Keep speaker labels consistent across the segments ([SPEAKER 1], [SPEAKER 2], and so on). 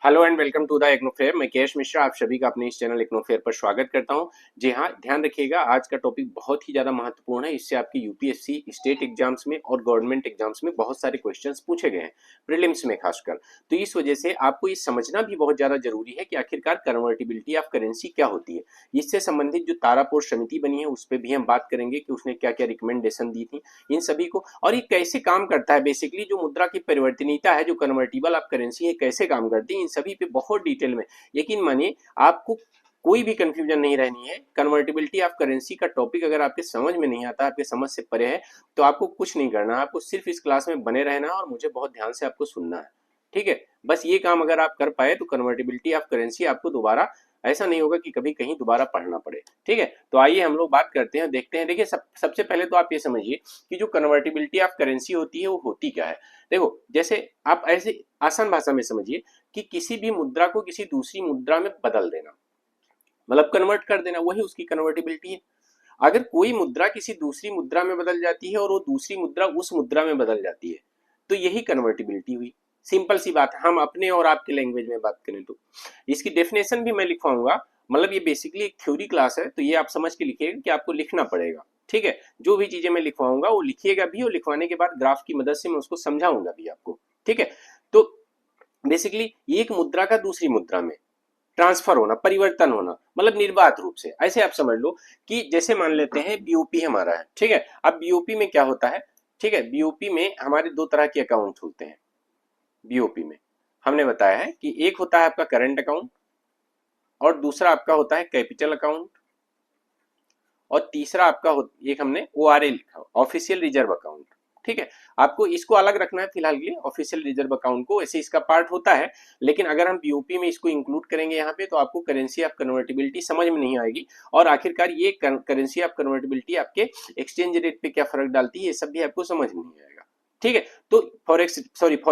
[SPEAKER 1] Hello and welcome to the IGNOU fair. मैं केश मिश्रा आप सभी का अपने इस चैनल इग्नो फेयर पर स्वागत करता हूं। जी हाँ, ध्यान रखिएगा, आज का टॉपिक बहुत ही ज्यादा महत्वपूर्ण है। इससे आपकी यूपीएससी स्टेट एग्जाम्स में और गवर्नमेंट एग्जाम्स में बहुत सारे क्वेश्चंस पूछे गए हैं, प्रीलिम्स में खासकर। तो इस वजह से आपको ये समझना भी बहुत ज्यादा जरूरी है कि आखिरकार कन्वर्टिबिलिटी ऑफ करेंसी क्या होती है। इससे संबंधित जो तारापुर समिति बनी है उस पर भी हम बात करेंगे कि उसने क्या क्या रिकमेंडेशन दी थी इन सभी को, और ये कैसे काम करता है। बेसिकली जो मुद्रा की परिवर्तनीयता है, जो कन्वर्टिबल ऑफ करेंसी है, कैसे काम करती है, इन सभी पे बहुत डिटेल में, यकीन मानिए आपको कोई भी कंफ्यूजन नहीं रहनी है। कन्वर्टिबिलिटी ऑफ करेंसी का टॉपिक अगर आपके समझ में नहीं आता, आपके समझ से परे है, तो आपको कुछ नहीं करना, आपको सिर्फ इस क्लास में बने रहना है और मुझे बहुत ध्यान से आपको सुनना है। ठीक है, बस ये काम अगर आप कर पाए तो कन्वर्टिबिलिटी ऑफ करेंसी आपको दोबारा ऐसा नहीं होगा कि कभी कहीं दोबारा पढ़ना पड़े। ठीक है, तो आइए हम लोग बात करते हैं, देखते हैं। देखिए, सबसे पहले तो आप ये समझिए कि जो कन्वर्टिबिलिटी ऑफ करेंसी होती है वो होती क्या है। देखो, जैसे आप ऐसे आसान भाषा में समझिए कि किसी भी मुद्रा को किसी दूसरी मुद्रा में बदल देना, मतलब कन्वर्ट कर देना, वही उसकी कन्वर्टिबिलिटी है। अगर कोई मुद्रा किसी दूसरी मुद्रा में बदल जाती है और वो दूसरी मुद्रा उस मुद्रा में बदल जाती है, तो यही कन्वर्टिबिलिटी हुई। सिंपल सी बात है। हम अपने और आपके लैंग्वेज में बात करें तो इसकी डेफिनेशन भी मैं लिखवाऊंगा। मतलब ये बेसिकली एक थ्योरी क्लास है, तो ये आप समझ के लिखिएगा कि आपको लिखना पड़ेगा। ठीक है, जो भी चीजें मैं लिखवाऊंगा वो लिखिएगा भी, और लिखवाने के बाद ग्राफ की मदद से मैं उसको समझाऊंगा भी आपको। ठीक है, तो बेसिकली एक मुद्रा का दूसरी मुद्रा में ट्रांसफर होना, परिवर्तन होना, मतलब निर्बाध रूप से। ऐसे आप समझ लो कि जैसे मान लेते हैं बीओपी हमारा है। ठीक है, अब बीओपी में क्या होता है। ठीक है, बीओपी में हमारे दो तरह के अकाउंट होते हैं। बीओपी में हमने बताया है कि एक होता है आपका करंट अकाउंट, और दूसरा आपका होता है कैपिटल अकाउंट, और तीसरा आपका एक हमने ओआरए लिखा, ऑफिशियल रिजर्व अकाउंट। ठीक है, आपको इसको अलग रखना है फिलहाल के लिए, ऑफिशियल रिजर्व अकाउंट को। ऐसे इसका पार्ट होता है, लेकिन अगर हम बीओपी में इसको इंक्लूड करेंगे यहाँ पे, तो आपको करेंसी ऑफ कन्वर्टिबिलिटी समझ में नहीं आएगी। और आखिरकार ये करेंसी ऑफ कन्वर्टिबिलिटी आपके एक्सचेंज रेट पे क्या फर्क डालती है, ये सब भी आपको समझ में नहीं आएगा। ठीक है, तो फॉर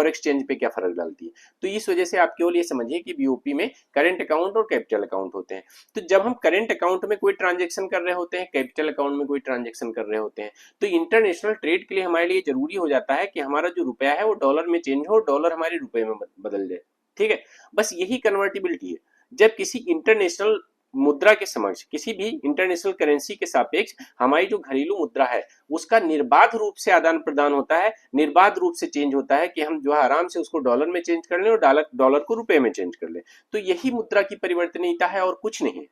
[SPEAKER 1] एक्सचेंज पे क्या फर्क डालती है। तो इस वजह से आप केवल ये समझिए कि बीओपी में करंट अकाउंट और कैपिटल अकाउंट होते हैं। तो जब हम करंट अकाउंट में कोई ट्रांजेक्शन कर रहे होते हैं, कैपिटल अकाउंट में कोई ट्रांजेक्शन कर रहे होते हैं, तो इंटरनेशनल ट्रेड के लिए हमारे लिए जरूरी हो जाता है कि हमारा जो रुपया है वो डॉलर में चेंज हो, डॉलर हमारे रुपए में बदल जाए। ठीक है, बस यही कन्वर्टिबिलिटी है। जब किसी इंटरनेशनल मुद्रा के समक्ष, किसी भी इंटरनेशनल करेंसी के सापेक्ष हमारी जो घरेलू मुद्रा है उसका निर्बाध रूप से आदान प्रदान होता है, निर्बाध रूप से चेंज होता है, कि हम जो है आराम से उसको डॉलर में चेंज कर लें और डॉलर डॉलर को रुपए में चेंज कर लें। तो यही मुद्रा की परिवर्तनीयता है और कुछ नहीं है।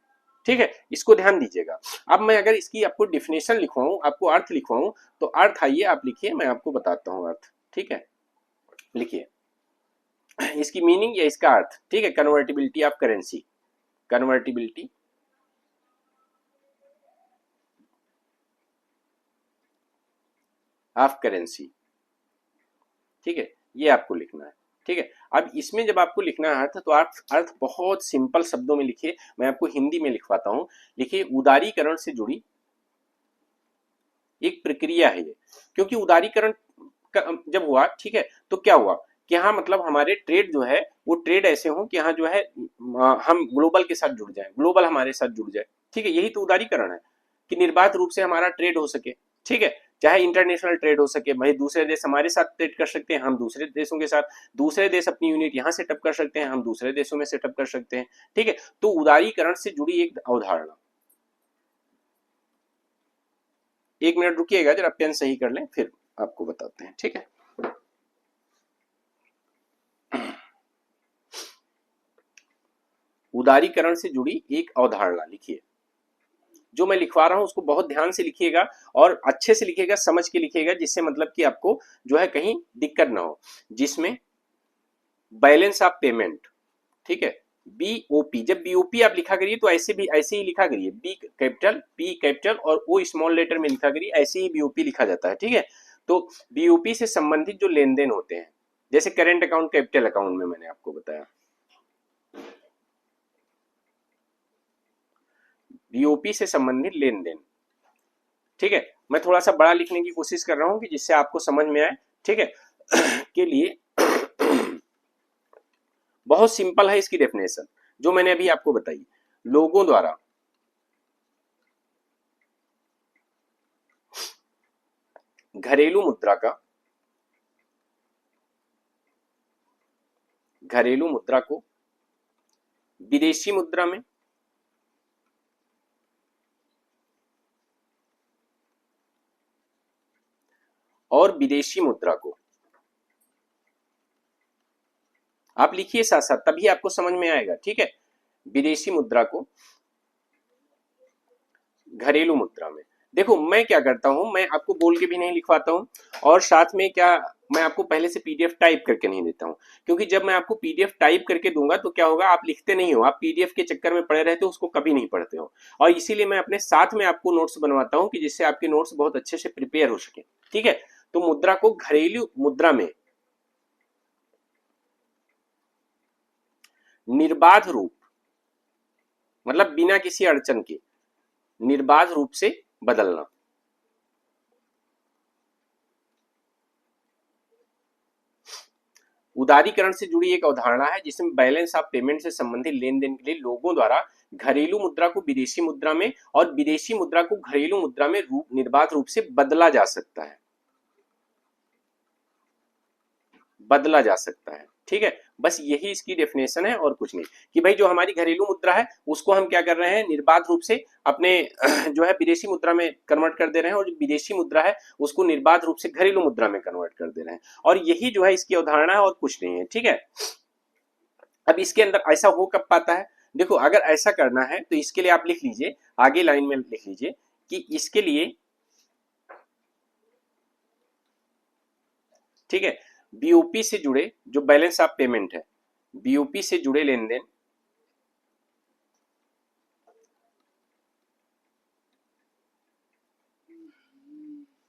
[SPEAKER 1] ठीक है, इसको ध्यान दीजिएगा। अब मैं अगर इसकी आपको डिफिनेशन लिखवाऊं, आपको अर्थ लिखवाऊं, तो अर्थ आइए आप लिखिए, मैं आपको बताता हूं अर्थ। ठीक है, लिखिए इसकी मीनिंग या इसका अर्थ। ठीक है, convertibility of currency, convertibility of currency. ठीक है, ये आपको लिखना है। ठीक है, अब इसमें जब आपको लिखना है अर्थ, तो अर्थ अर्थ बहुत सिंपल शब्दों में लिखिए। मैं आपको हिंदी में लिखवाता हूं। लिखिए, उदारीकरण से जुड़ी एक प्रक्रिया है ये। क्योंकि उदारीकरण जब हुआ, ठीक है, तो क्या हुआ कि हाँ, मतलब हमारे ट्रेड जो है वो ट्रेड ऐसे हो कि हाँ जो है हम ग्लोबल के साथ जुड़ जाए, ग्लोबल हमारे साथ जुड़ जाए। ठीक है, यही तो उदारीकरण है, कि निर्बाध रूप से हमारा ट्रेड हो सके। ठीक है, चाहे इंटरनेशनल ट्रेड हो सके, भाई दूसरे देश हमारे साथ ट्रेड कर सकते हैं, हम दूसरे देशों के साथ, दूसरे देश अपनी यूनिट यहाँ सेटअप कर सकते हैं, हम दूसरे देशों में सेटअप कर सकते हैं। ठीक है, तो उदारीकरण से जुड़ी एक अवधारणा। एक मिनट रुकिएगा, जरा पेन सही कर लें, फिर आपको बताते हैं। ठीक है, उदारीकरण से जुड़ी एक अवधारणा लिखिए। जो मैं लिखवा रहा हूं उसको बहुत ध्यान से लिखिएगा, और अच्छे से लिखिएगा, समझ के लिखिएगा, जिससे मतलब कि आपको जो है कहीं दिक्कत ना हो। जिसमें बैलेंस ऑफ पेमेंट, ठीक है, बीओपी, जब बीओपी आप लिखा करिए तो ऐसे भी ऐसे ही लिखा करिए, बी कैपिटल, पी कैपिटल और ओ स्मॉल लेटर में लिखा करिए, ऐसे ही बीओपी लिखा जाता है। ठीक है, तो बीओपी से संबंधित जो लेन देन होते हैं, जैसे करेंट अकाउंट, कैपिटल अकाउंट में मैंने आपको बताया, बीओपी से संबंधित लेन देन। ठीक है, मैं थोड़ा सा बड़ा लिखने की कोशिश कर रहा हूं कि जिससे आपको समझ में आए। ठीक है, के लिए बहुत सिंपल है इसकी डेफिनेशन, जो मैंने अभी आपको बताई। लोगों द्वारा घरेलू मुद्रा का, घरेलू मुद्रा को विदेशी मुद्रा में, और विदेशी मुद्रा को आप लिखिए साथ साथ, तभी आपको समझ में आएगा। ठीक है, विदेशी मुद्रा को घरेलू मुद्रा में। देखो मैं क्या करता हूं, मैं आपको बोल के भी नहीं लिखवाता हूं, और साथ में क्या, मैं आपको पहले से पीडीएफ टाइप करके नहीं देता हूं, क्योंकि जब मैं आपको पीडीएफ टाइप करके दूंगा तो क्या होगा, आप लिखते नहीं हो, आप पीडीएफ के चक्कर में पड़े रहते हो, उसको कभी नहीं पढ़ते हो। और इसीलिए मैं अपने साथ में आपको नोट्स बनवाता हूं कि जिससे आपके नोट्स बहुत अच्छे से प्रिपेयर हो सके। ठीक है, तो मुद्रा को घरेलू मुद्रा में निर्बाध रूप, मतलब बिना किसी अड़चन के निर्बाध रूप से बदलना। उदारीकरण से जुड़ी एक अवधारणा है जिसमें बैलेंस ऑफ पेमेंट से संबंधित लेन देन के लिए लोगों द्वारा घरेलू मुद्रा को विदेशी मुद्रा में और विदेशी मुद्रा को घरेलू मुद्रा में निर्बाध रूप से बदला जा सकता है, बदला जा सकता है। ठीक है, बस यही इसकी डेफिनेशन है और कुछ नहीं, कि भाई जो हमारी घरेलू मुद्रा है उसको हम क्या कर रहे हैं, निर्बाध रूप से अपने जो है विदेशी मुद्रा में कन्वर्ट कर दे रहे हैं, और जो विदेशी मुद्रा है उसको निर्बाध रूप से घरेलू मुद्रा में कन्वर्ट कर दे रहे हैं, और यही जो है इसकी अवधारणा है और कुछ नहीं है। ठीक है, अब इसके अंदर ऐसा हो कब पाता है, देखो अगर ऐसा करना है तो इसके लिए आप लिख लीजिए, आगे लाइन में लिख लीजिए कि इसके लिए, ठीक है, बीओपी से जुड़े जो बैलेंस ऑफ पेमेंट है, बीओपी से जुड़े लेन देन,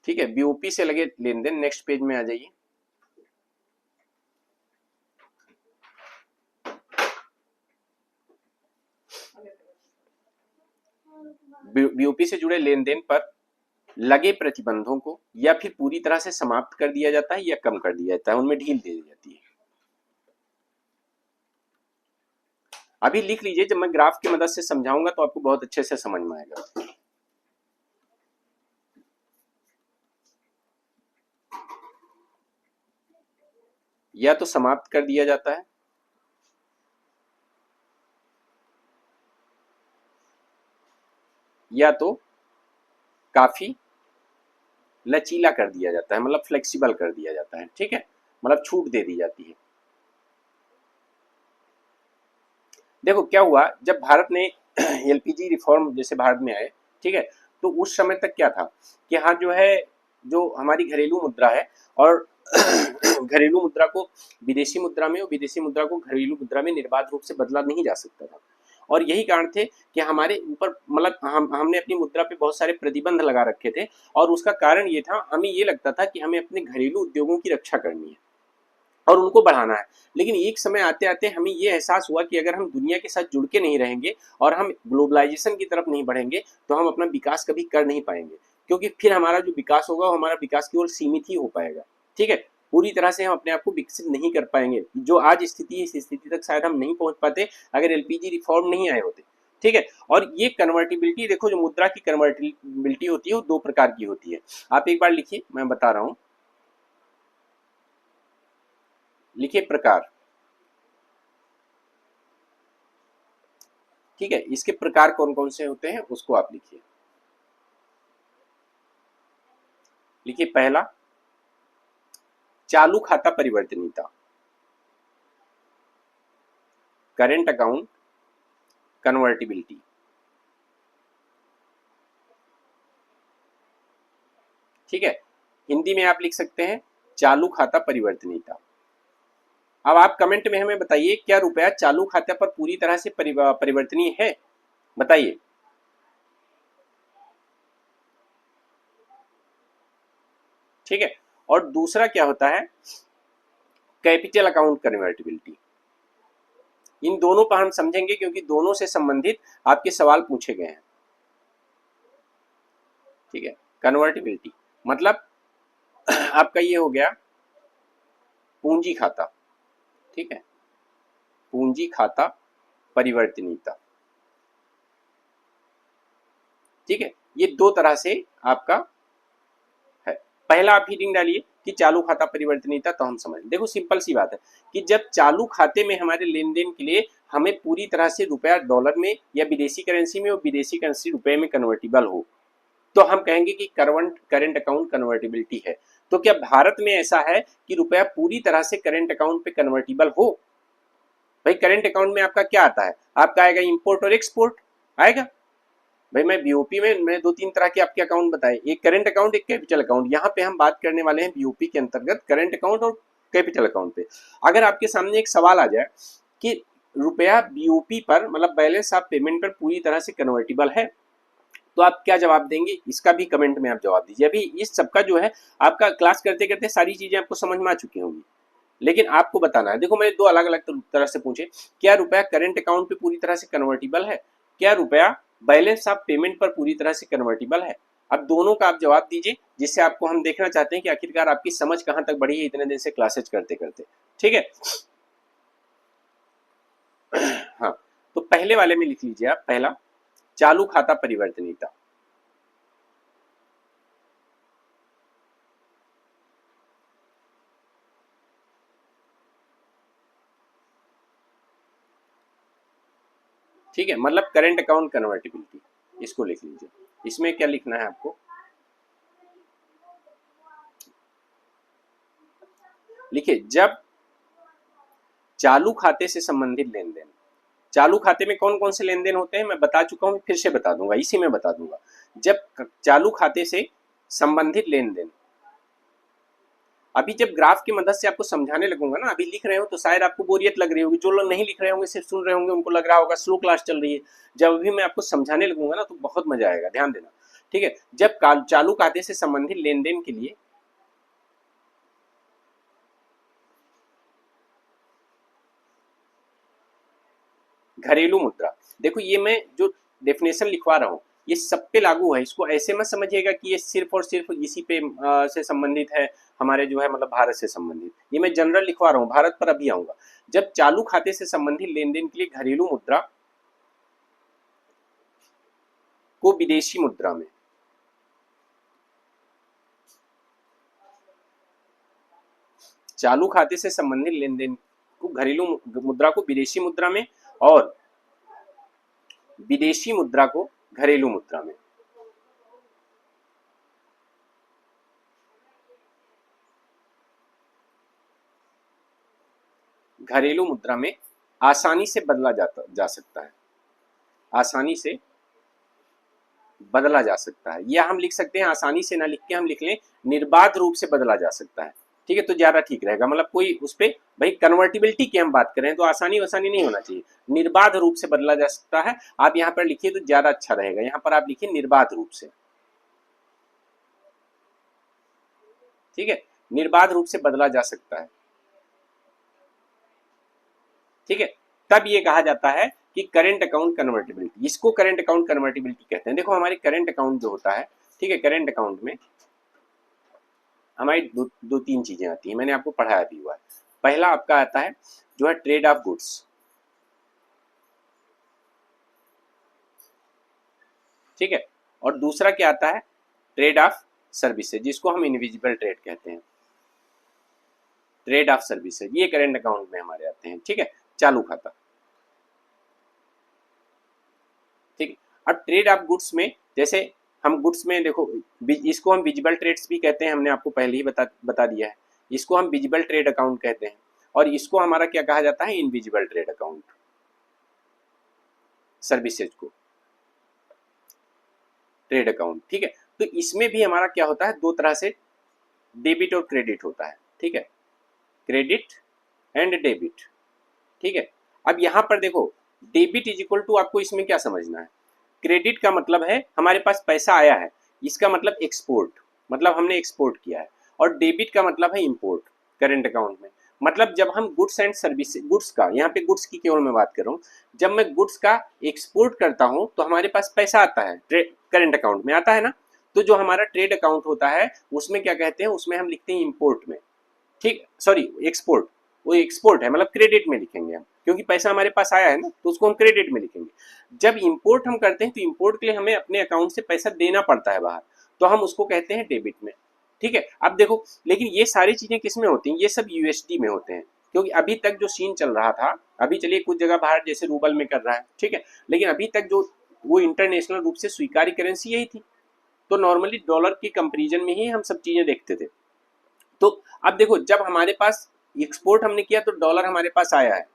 [SPEAKER 1] ठीक है, बीओपी से लगे लेन देन, नेक्स्ट पेज में आ जाइए। बीओपी से जुड़े लेन देन पर लगे प्रतिबंधों को या फिर पूरी तरह से समाप्त कर दिया जाता है या कम कर दिया जाता है, उनमें ढील दे दी जाती है। अभी लिख लीजिए, जब मैं ग्राफ की मदद से समझाऊंगा तो आपको बहुत अच्छे से समझ में आएगा। या तो समाप्त कर दिया जाता है, या तो काफी लचीला कर दिया जाता है, मतलब फ्लेक्सिबल कर दिया जाता है। ठीक है, मतलब छूट दे दी जाती है। देखो क्या हुआ, जब भारत ने एलपीजी रिफॉर्म जैसे भारत में आए, ठीक है, तो उस समय तक क्या था कि हाँ जो है, जो हमारी घरेलू मुद्रा है, और घरेलू मुद्रा को विदेशी मुद्रा में और विदेशी मुद्रा को घरेलू मुद्रा में निर्बाध रूप से बदला नहीं जा सकता था, और यही कारण थे कि हमारे ऊपर, मतलब हमने अपनी मुद्रा पे बहुत सारे प्रतिबंध लगा रखे थे, और उसका कारण ये था, हमें ये लगता था कि हमें अपने घरेलू उद्योगों की रक्षा करनी है और उनको बढ़ाना है। लेकिन एक समय आते आते हमें ये एहसास हुआ कि अगर हम दुनिया के साथ जुड़ के नहीं रहेंगे और हम ग्लोबलाइजेशन की तरफ नहीं बढ़ेंगे तो हम अपना विकास कभी कर नहीं पाएंगे, क्योंकि फिर हमारा जो विकास होगा वो हमारा विकास केवल सीमित ही हो पाएगा। ठीक है, पूरी तरह से हम अपने आप को विकसित नहीं कर पाएंगे। जो आज स्थिति है, इस स्थिति तक शायद हम नहीं पहुंच पाते अगर एलपीजी रिफॉर्म नहीं आए होते। ठीक है, और ये कन्वर्टिबिलिटी, देखो जो मुद्रा की कन्वर्टिबिलिटी होती है वो दो प्रकार की होती है। आप एक बार लिखिए, मैं बता रहा हूं, लिखिए प्रकार। ठीक है, इसके प्रकार कौन कौन से होते हैं उसको आप लिखिए। लिखिए पहला, चालू खाता परिवर्तनीयता, करेंट अकाउंट कन्वर्टिबिलिटी। ठीक है, हिंदी में आप लिख सकते हैं चालू खाता परिवर्तनीयता। अब आप कमेंट में हमें बताइए, क्या रुपया चालू खाते पर पूरी तरह से परिवर्तनीय है, बताइए। ठीक है, और दूसरा क्या होता है, कैपिटल अकाउंट कन्वर्टिबिलिटी। इन दोनों पर हम समझेंगे क्योंकि दोनों से संबंधित आपके सवाल पूछे गए हैं। ठीक है, कन्वर्टिबिलिटी मतलब आपका ये हो गया पूंजी खाता। ठीक है, पूंजी खाता परिवर्तनीयता। ठीक है, ये दो तरह से आपका है। पहला आप हीडिंग डालिए कि चालू खाता परिवर्तनीयता, तो हम समझ देखो सिंपल सी बात है कि जब चालू खाते में हमारे लेन देन के लिए हमें पूरी तरह से रुपया डॉलर में या विदेशी करेंसी में और विदेशी करेंसी रुपए में कन्वर्टिबल हो, तो हम कहेंगे कि करंट अकाउंट कन्वर्टिबिलिटी है। तो क्या भारत में ऐसा है कि रुपया पूरी तरह से करंट अकाउंट पे कन्वर्टिबल हो? भाई करंट अकाउंट में आपका क्या आता है? आपका आएगा इंपोर्ट और एक्सपोर्ट आएगा। भाई मैं बीओपी में मैंने दो तीन तरह के आपके अकाउंट बताए, एक करंट अकाउंट, एक कैपिटल अकाउंट। यहाँ पे हम बात करने वाले हैं बीओपी के अंतर्गत करंट अकाउंट और कैपिटल अकाउंट पे। अगर आपके सामने एक सवाल आ जाए कि रुपया बीओपी पर मतलब बैलेंस ऑफ पेमेंट पर पूरी तरह से कन्वर्टिबल है, तो आप क्या जवाब देंगे? इसका भी कमेंट में आप जवाब दीजिए। अभी इस सबका जो है आपका क्लास करते करते सारी चीजें आपको समझ में आ चुकी होंगी, लेकिन आपको बताना है। देखो मैंने दो अलग अलग तरह से पूछे, क्या रुपया करंट अकाउंट पे पूरी तरह से कन्वर्टिबल है, क्या रुपया बैलेंस ऑफ पेमेंट पर पूरी तरह से कन्वर्टिबल है। अब दोनों का आप जवाब दीजिए, जिससे आपको हम देखना चाहते हैं कि आखिरकार आपकी समझ कहां तक बढ़ी है इतने दिन से क्लासेज करते करते। ठीक है हाँ, तो पहले वाले में लिख लीजिए आप, पहला चालू खाता परिवर्तनीयता। ठीक है, मतलब करंट अकाउंट कन्वर्टिबिलिटी, इसको लिख लीजिए। इसमें क्या लिखना है आपको? लिखिए, जब चालू खाते से संबंधित लेन देन, चालू खाते में कौन कौन से लेन देन होते हैं मैं बता चुका हूं, फिर से बता दूंगा, इसी में बता दूंगा। जब चालू खाते से संबंधित लेन देन, अभी जब ग्राफ की मदद से आपको समझाने लगूंगा ना, अभी लिख रहे हो तो शायद आपको बोरियत लग रही होगी, जो लोग नहीं लिख रहे होंगे सिर्फ सुन रहे होंगे उनको लग रहा होगा स्लो क्लास चल रही है। जब भी मैं आपको समझाने लगूंगा ना तो बहुत मजा आएगा, ध्यान देना। ठीक है, जब चालू खाते से संबंधित लेन देन के लिए घरेलू मुद्रा, देखो ये मैं जो डेफिनेशन लिखवा रहा हूँ ये सब पे लागू है, इसको ऐसे मत समझिएगा कि ये सिर्फ और सिर्फ इसी पे से संबंधित है, हमारे जो है मतलब भारत से संबंधित। ये मैं जनरल लिखवा रहा हूँ, भारत पर अभी आऊंगा। जब चालू खाते से संबंधित लेन देन के लिए घरेलू मुद्रा को विदेशी मुद्रा में, चालू खाते से संबंधित लेन देन को घरेलू मुद्रा को विदेशी मुद्रा में और विदेशी मुद्रा को घरेलू मुद्रा में, घरेलू मुद्रा में आसानी से बदला जा सकता है, आसानी से बदला जा सकता है, या हम लिख सकते हैं आसानी से ना लिख के हम लिख लें निर्बाध रूप से बदला जा सकता है। ठीक है, तो ज्यादा ठीक रहेगा, मतलब कोई उस पर भाई कन्वर्टिबिलिटी की हम बात करें तो आसानी वसानी नहीं होना चाहिए, निर्बाध रूप से बदला जा सकता है। आप यहाँ पर लिखिए तो ज्यादा अच्छा रहेगा, यहाँ पर आप लिखिए निर्बाध रूप से। ठीक है, निर्बाध रूप से बदला जा सकता है। ठीक है, तब ये कहा जाता है कि करंट अकाउंट कन्वर्टिबिलिटी, इसको करंट अकाउंट कन्वर्टिबिलिटी कहते हैं। देखो हमारे करंट अकाउंट जो होता है, ठीक है, करंट अकाउंट में हमारी दो तीन चीजें आती हैं, मैंने आपको पढ़ाया भी हुआ है। पहला आपका आता है जो है ट्रेड ऑफ गुड्स, ठीक है, और दूसरा क्या आता है ट्रेड ऑफ सर्विसेज, जिसको हम इनविजिबल ट्रेड कहते हैं, ट्रेड ऑफ सर्विसेज, ये करंट अकाउंट में हमारे आते हैं। ठीक है, चालू खाता। ठीक, अब ट्रेड ऑफ गुड्स में जैसे हम गुड्स में देखो, इसको हम विजिबल ट्रेड्स भी कहते हैं, हमने आपको पहले ही बता दिया है। इसको हम विजिबल ट्रेड अकाउंट कहते हैं, और इसको हमारा क्या कहा जाता है इनविजिबल ट्रेड अकाउंट, सर्विसेज को ट्रेड अकाउंट। ठीक है, तो इसमें भी हमारा क्या होता है, दो तरह से डेबिट और क्रेडिट होता है। ठीक है, क्रेडिट एंड डेबिट। ठीक है, अब यहां पर देखो डेबिट इज इक्वल टू, आपको इसमें क्या समझना है, क्रेडिट का मतलब है हमारे पास पैसा आया है, इसका मतलब एक्सपोर्ट, मतलब हमने एक्सपोर्ट किया है, और डेबिट का मतलब है इंपोर्ट करंट अकाउंट में। मतलब जब हम गुड्स एंड सर्विस, गुड्स का, यहाँ पे गुड्स की केवल मैं बात कर रहा हूँ, जब मैं गुड्स का एक्सपोर्ट करता हूँ तो हमारे पास पैसा आता है, करंट अकाउंट में आता है ना। तो जो हमारा ट्रेड अकाउंट होता है उसमें क्या कहते हैं, उसमें हम लिखते हैं इंपोर्ट में, ठीक, सॉरी एक्सपोर्ट, वो एक्सपोर्ट है, मतलब क्रेडिट में लिखेंगे हम, क्योंकि पैसा हमारे पास आया है ना, तो उसको हम क्रेडिट में लिखेंगे। जब इंपोर्ट हम करते हैं तो इंपोर्ट के लिए हमें अपने अकाउंट से पैसा देना पड़ता है बाहर, तो हम उसको कहते हैं डेबिट में। ठीक है। अब देखो, लेकिन ये सारी चीजें किस में होती हैं, ये सब यूएसडी में होते हैं, क्योंकि अभी तक जो सीन चल रहा था, अभी चलिए कुछ जगह भारत जैसे रूबल में कर रहा है, ठीक है, लेकिन अभी तक जो वो इंटरनेशनल रूप से स्वीकार्य करेंसी यही थी, तो नॉर्मली डॉलर के कंपेरिजन में ही हम सब चीजें देखते थे। तो अब देखो, जब हमारे पास एक्सपोर्ट हमने किया तो डॉलर हमारे पास आया है,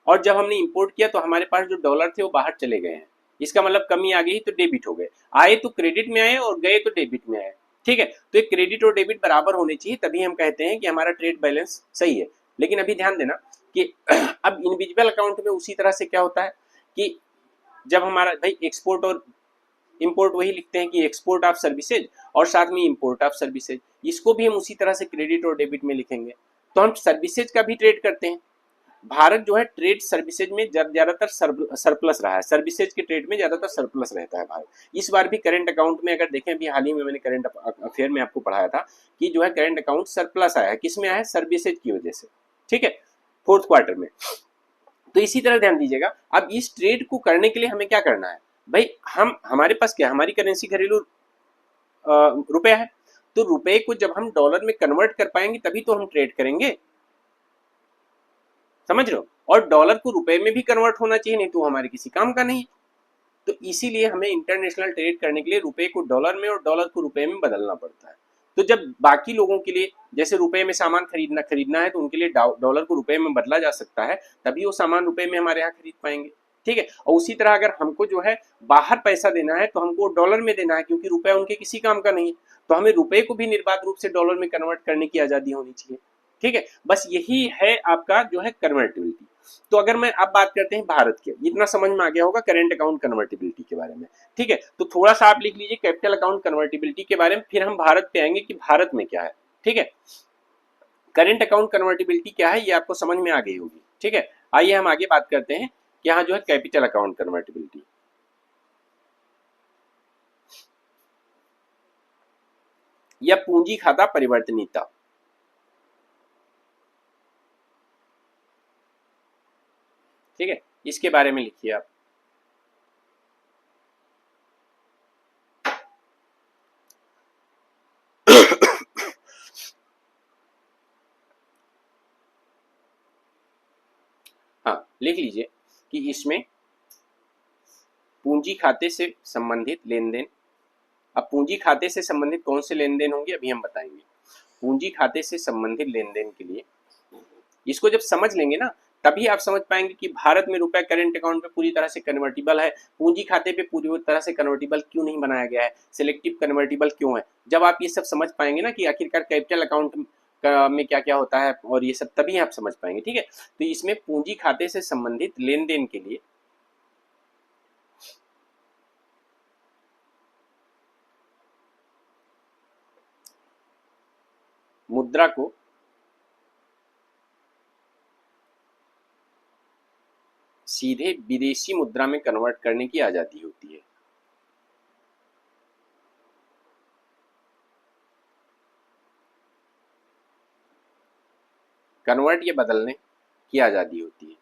[SPEAKER 1] और जब हमने इंपोर्ट किया तो हमारे पास जो डॉलर थे वो बाहर चले गए हैं, इसका मतलब कमी आ गई तो डेबिट हो गए, आए तो क्रेडिट में आए और गए तो डेबिट में आए, ठीक है। तो एक क्रेडिट और डेबिट बराबर होने चाहिए, तभी हम कहते हैं कि हमारा ट्रेड बैलेंस सही है। लेकिन अभी ध्यान देना कि अब इंडिविजुअल अकाउंट में उसी तरह से क्या होता है कि जब हमारा भाई एक्सपोर्ट और इंपोर्ट वही लिखते हैं कि एक्सपोर्ट ऑफ सर्विसेज और साथ में इंपोर्ट ऑफ सर्विसेज, इसको भी हम उसी तरह से क्रेडिट और डेबिट में लिखेंगे। तो हम सर्विसेज का भी ट्रेड करते हैं। भारत जो है ट्रेड सर्विसेज में ज्यादातर सरप्लस रहा है, सर्विसेज के ट्रेड में ज्यादातर सरप्लस रहता है भारत। इस बार भी करंट अकाउंट में अगर देखें, अभी हाल ही में मैंने करंट अफेयर में आपको पढ़ाया था कि जो है करंट अकाउंट सरप्लस आया है, किस में आया है, सर्विसेज की वजह से, ठीक है, फोर्थ क्वार्टर में। तो इसी तरह ध्यान दीजिएगा, अब इस ट्रेड को करने के लिए हमें क्या करना है भाई, हम हमारे पास क्या, हमारी करेंसी घरेलू रुपए है, तो रुपए को जब हम डॉलर में कन्वर्ट कर पाएंगे तभी तो हम ट्रेड करेंगे, समझ रहे हो, और डॉलर को रुपए में भी कन्वर्ट होना चाहिए, नहीं तो हमारे किसी काम का नहीं। तो इसीलिए हमें इंटरनेशनल ट्रेड करने के लिए रुपए को डॉलर में और डॉलर को रुपए में बदलना पड़ता है। तो जब बाकी लोगों के लिए जैसे रुपए में सामान खरीदना है तो उनके लिए डॉलर को रुपए में बदला जा सकता है, तभी वो सामान रुपए में हमारे यहाँ खरीद पाएंगे, ठीक है। और उसी तरह अगर हमको जो है बाहर पैसा देना है तो हमको डॉलर में देना है, क्योंकि रुपए उनके किसी काम का नहीं है, तो हमें रुपए को भी निर्बाध रूप से डॉलर में कन्वर्ट करने की आजादी होनी चाहिए, ठीक है। बस यही है आपका जो है कन्वर्टिबिलिटी। तो अगर मैं अब बात करते हैं भारत के, इतना समझ में आ गया होगा करेंट अकाउंट कन्वर्टिबिलिटी के बारे में, ठीक है। तो थोड़ा सा आप लिख लीजिए कैपिटल अकाउंट कन्वर्टिबिलिटी के बारे में, फिर हम भारत पे आएंगे कि भारत में क्या है, ठीक है। करेंट अकाउंट कन्वर्टिबिलिटी क्या है ये आपको समझ में आ गई होगी, ठीक है। आइए हम आगे बात करते हैं कि यहाँ जो है कैपिटल अकाउंट कन्वर्टिबिलिटी, या पूंजी खाता परिवर्तनीयता, ठीक है, इसके बारे में लिखिए आप। हाँ, लिख लीजिए कि इसमें पूंजी खाते से संबंधित लेन देन, अब पूंजी खाते से संबंधित कौन से लेन देन होंगे अभी हम बताएंगे। पूंजी खाते से संबंधित लेन देन के लिए इसको जब समझ लेंगे ना, तभी आप समझ पाएंगे कि भारत में रुपया करेंट अकाउंट पे पूरी तरह से कन्वर्टिबल है, पूंजी खाते पे पूरी तरह से कन्वर्टिबल क्यों नहीं बनाया गया है, सिलेक्टिव कन्वर्टिबल क्यों है। जब आप ये सब समझ पाएंगे ना कि आखिरकार कैपिटल अकाउंट में क्या क्या होता है और ये सब, तभी आप समझ पाएंगे, ठीक है। तो इसमें पूंजी खाते से संबंधित लेन देन के लिए मुद्रा को सीधे विदेशी मुद्रा में कन्वर्ट करने की आजादी होती है। कन्वर्ट या बदलने की आजादी होती है।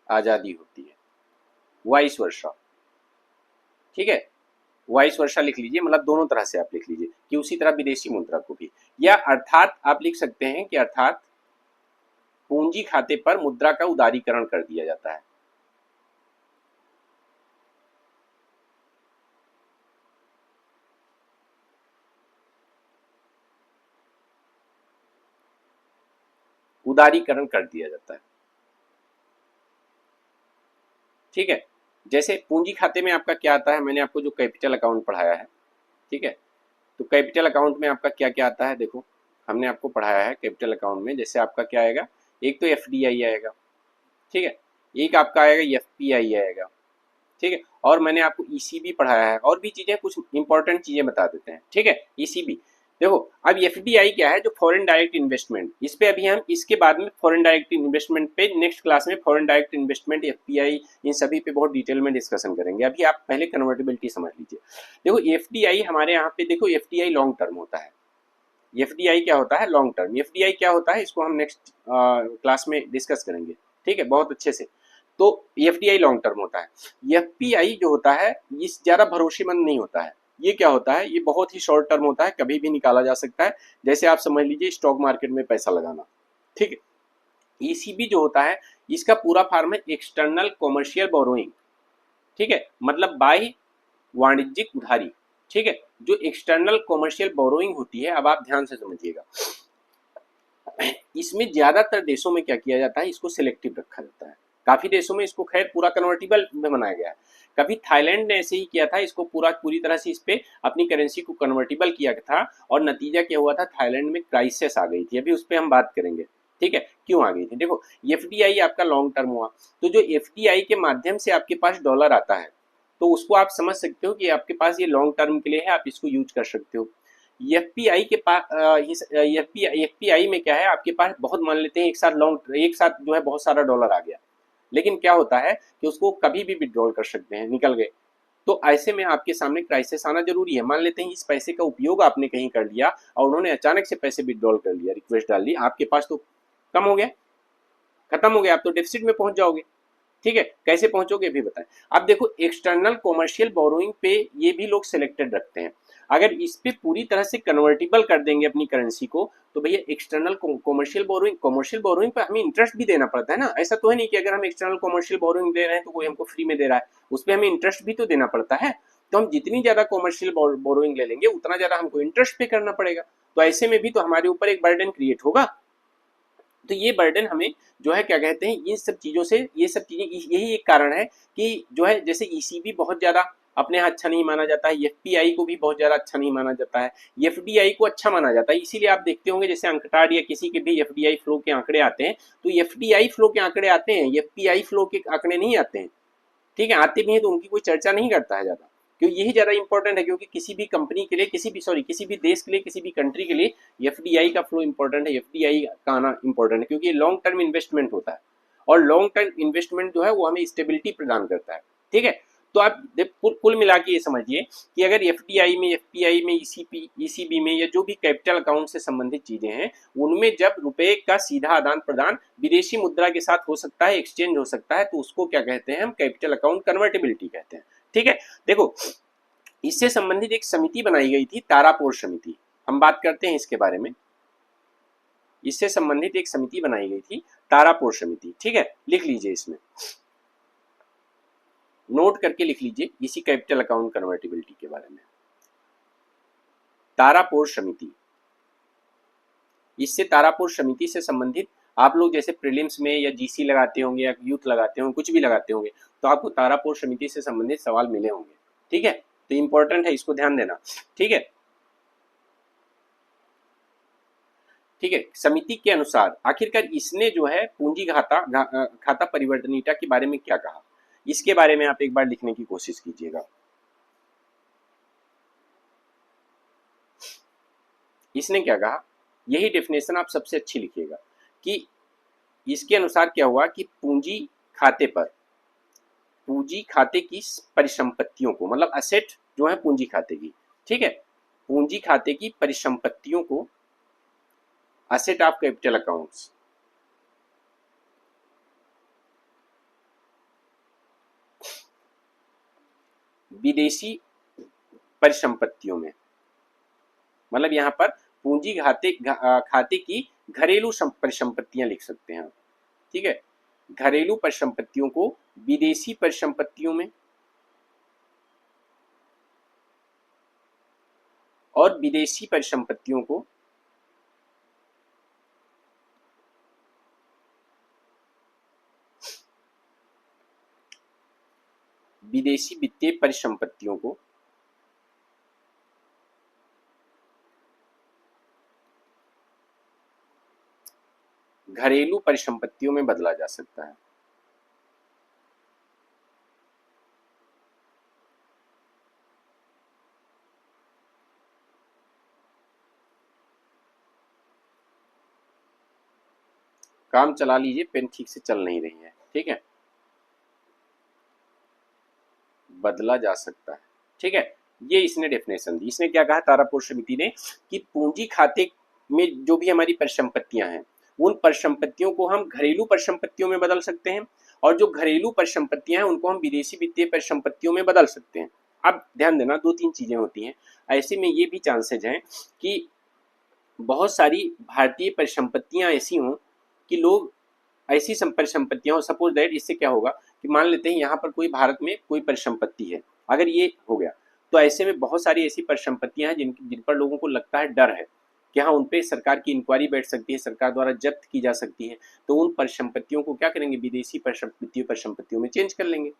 [SPEAKER 1] आजादी होती है, वाइस वर्षा, ठीक है। वाइस वर्षा लिख लीजिए, मतलब दोनों तरह से आप लिख लीजिए कि उसी तरह विदेशी मुद्रा को भी, या अर्थात आप लिख सकते हैं कि अर्थात पूंजी खाते पर मुद्रा का उदारीकरण कर दिया जाता है। उदारीकरण कर दिया जाता है, ठीक है। जैसे पूंजी खाते में आपका क्या आता है, मैंने आपको जो कैपिटल अकाउंट पढ़ाया है, ठीक है, तो कैपिटल अकाउंट में आपका क्या क्या आता है, देखो हमने आपको पढ़ाया है कैपिटल अकाउंट में, जैसे आपका क्या आएगा, एक तो एफडीआई आएगा, ठीक है, एक आपका आएगा एफपीआई आएगा, ठीक है, और मैंने आपको ईसीबी पढ़ाया है, और भी चीजें कुछ इंपॉर्टेंट चीजें बता देते हैं, ठीक है। ईसीबी देखो, अब एफडीआई क्या है, जो फॉरेन डायरेक्ट इन्वेस्टमेंट, इस पे अभी हम इसके बाद में फॉरेन डायरेक्ट इन्वेस्टमेंट पे नेक्स्ट क्लास में फॉरेन डायरेक्ट इन्वेस्टमेंट, एफपीआई, इन सभी पे बहुत डिटेल में डिस्कशन करेंगे। अभी आप पहले कन्वर्टिबिलिटी समझ लीजिए। देखो एफडीआई हमारे यहाँ पे, देखो एफडीआई लॉन्ग टर्म होता है। एफडीआई क्या होता है, लॉन्ग टर्म। एफडीआई क्या होता है, इसको हम नेक्स्ट क्लास में डिस्कस करेंगे, ठीक है, बहुत अच्छे से। तो एफडीआई लॉन्ग टर्म होता है। एफपीआई जो होता है ये ज्यादा भरोसेमंद नहीं होता है। ये क्या होता है, ये बहुत ही शॉर्ट टर्म होता है, कभी भी निकाला जा सकता है। जैसे आप समझ लीजिए स्टॉक मार्केट में पैसा लगाना, ठीक है। ईसीबी जो होता है इसका पूरा फॉर्म है एक्सटर्नल कॉमर्शियल बोरोइंग, ठीक है, मतलब बाई वाणिज्यिक उधारी, ठीक है। जो एक्सटर्नल कॉमर्शियल बोरोइंग होती है, अब आप ध्यान से समझिएगा, इसमें ज्यादातर देशों में क्या किया जाता है, इसको सिलेक्टिव रखा जाता है। काफी देशों में इसको खैर पूरा कन्वर्टिबल में बनाया गया है। कभी थाईलैंड ने ऐसे ही किया था, इसको पूरी तरह से इस पे अपनी करेंसी को कन्वर्टिबल किया था, और नतीजा क्या हुआ था, थाईलैंड में क्राइसिस आ गई थी। अभी उस पर हम बात करेंगे, ठीक है, क्यों आ गई थी। देखो एफडीआई आपका लॉन्ग टर्म हुआ, तो जो एफडीआई के माध्यम से आपके पास डॉलर आता है, तो उसको आप समझ सकते हो कि आपके पास ये लॉन्ग टर्म के लिए है, आप इसको यूज कर सकते हो। एफपीआई के पास एफपीआई में क्या है, आपके पास बहुत, मान लेते हैं एक साथ जो है बहुत सारा डॉलर आ गया, लेकिन क्या होता है कि उसको कभी भी विड्रॉल कर सकते हैं, निकल गए, तो ऐसे में आपके सामने क्राइसिस आना जरूरी है। मान लेते हैं इस पैसे का उपयोग आपने कहीं कर लिया और उन्होंने अचानक से पैसे विड्रॉल कर लिया, रिक्वेस्ट डाल दी, आपके पास तो कम हो गया, खत्म हो गया, आप तो डेफिसिट में पहुंच जाओगे, ठीक है। कैसे पहुंचोगे भी बताएं। अब देखो एक्सटर्नल कॉमर्शियल बोरोइंग पे ये भी लोग सिलेक्टेड रखते हैं। अगर इस पे पूरी तरह से कन्वर्टिबल कर देंगे अपनी करेंसी को, तो भैया एक्सटर्नल कॉमर्शियल बोरोइंग पे हमें इंटरेस्ट भी देना पड़ता है ना। ऐसा तो है नहीं कि अगर हम एक्सटर्नल कॉमर्शियल बोरोइंग दे रहे हैं तो कोई हमको फ्री में दे रहा है, उस पर हमें इंटरेस्ट भी तो देना पड़ता है। तो हम जितनी ज्यादा कॉमर्शियल बोरोइंग ले लेंगे उतना ज्यादा हमको इंटरेस्ट पे करना पड़ेगा, तो ऐसे में भी तो हमारे ऊपर एक बर्डन क्रिएट होगा। तो ये बर्डन हमें जो है क्या कहते हैं, इन सब चीजों से, ये सब चीजें, यही एक कारण है कि जो है जैसे ईसीबी बहुत ज्यादा अपने यहाँ अच्छा नहीं माना जाता है, एफपीआई को भी बहुत ज्यादा अच्छा नहीं माना जाता है, एफडीआई को अच्छा माना जाता है। इसीलिए आप देखते होंगे जैसे अंकटाड या किसी के भी एफडीआई फ्लो के आंकड़े आते हैं, तो एफडीआई फ्लो के आंकड़े आते हैं, एफपीआई फ्लो के आंकड़े नहीं आते हैं, ठीक है। आते भी हैं तो उनकी कोई चर्चा नहीं करता है ज्यादा, क्योंकि यही ज्यादा इंपॉर्टेंट है। क्योंकि किसी भी कंपनी के लिए, किसी भी देश के लिए, किसी भी कंट्री के लिए एफडीआई का फ्लो इंपॉर्टेंट है, एफडीआई का आना इंपॉर्टेंट है, क्योंकि ये लॉन्ग टर्म इन्वेस्टमेंट होता है, और लॉन्ग टर्म इन्वेस्टमेंट जो है वो हमें स्टेबिलिटी प्रदान करता है, ठीक है। तो आप कुल मिला के ये समझिए कि अगर एफडीआई में, एफपीआई में, ईसीबी में, या जो भी कैपिटल अकाउंट से संबंधित चीजें हैं, उनमें जब रुपए का सीधा आदान प्रदान विदेशी मुद्रा के साथ हो सकता है, एक्सचेंज हो सकता है, तो उसको क्या कहते हैं, हम कैपिटल अकाउंट कन्वर्टेबिलिटी कहते हैं, ठीक है। देखो इससे संबंधित एक समिति बनाई गई थी, तारापोर समिति, हम बात करते हैं इसके बारे में। इससे संबंधित एक समिति बनाई गई थी, तारापोर समिति, ठीक है, लिख लीजिए, इसमें नोट करके लिख लीजिए इसी कैपिटल अकाउंट कन्वर्टिबिलिटी के बारे में। तारापोर समिति, इससे तारापोर समिति से संबंधित आप लोग जैसे प्रीलिम्स में या जीसी लगाते होंगे या यूथ लगाते होंगे, कुछ भी लगाते होंगे, तो आपको तारापोर समिति से संबंधित सवाल मिले होंगे, ठीक है। तो इंपॉर्टेंट है, इसको ध्यान देना, ठीक है। ठीक है, समिति के अनुसार आखिरकार इसने जो है पूंजी खाता परिवर्तनीयता के बारे में क्या कहा, इसके बारे में आप एक बार लिखने की कोशिश कीजिएगा। इसने क्या कहा, यही डेफिनेशन आप सबसे अच्छी लिखिएगा कि इसके अनुसार क्या हुआ कि पूंजी खाते की परिसंपत्तियों को, मतलब असेट जो है पूंजी खाते की, ठीक है, पूंजी खाते की परिसंपत्तियों को, असेट ऑफ कैपिटल अकाउंट्स, विदेशी परिसंपत्तियों में, मतलब यहां पर पूंजी खाते की घरेलू परिसंपत्तियां लिख सकते हैं, ठीक है। घरेलू परिसंपत्तियों को विदेशी परिसंपत्तियों में, और विदेशी परिसंपत्तियों को विदेशी वित्तीय परिसंपत्तियों को घरेलू परिसंपत्तियों में बदला जा सकता है। काम चला लीजिए, पेन ठीक से चल नहीं रही है, ठीक है, बदला जा सकता है, ठीक है। ये इसने डेफिनेशन दी। इसने क्या कहा तारापुर समिति ने कि पूंजी खाते में जो भी हमारी परिसंपत्तियां हैं, उन परिसंपत्तियों को हम घरेलू परिसंपत्तियों में बदल सकते हैं, और जो घरेलू परिसंपत्तियां हैं उनको हम विदेशी वित्तीय परिसंपत्तियों में बदल सकते हैं। अब ध्यान देना, दो तीन चीजें होती हैं। ऐसे में ये भी चांसेज हैं कि बहुत सारी भारतीय परिसंपत्तियां ऐसी हों कि लोग ऐसी परिसंपत्तियां हो, सपोज दैट इससे क्या होगा कि मान लेते हैं यहाँ पर कोई भारत में कोई परिसंपत्ति है, अगर ये हो गया तो ऐसे में बहुत सारी ऐसी परिसंपत्तियां हैं जिन पर लोगों को लगता है, डर है कि हाँ उन पे सरकार की इंक्वायरी बैठ सकती है, सरकार द्वारा जब्त की जा सकती है, तो उन परिसंपत्तियों को क्या करेंगे, विदेशी वित्तीय परिसंपत्तियों में चेंज कर लेंगे।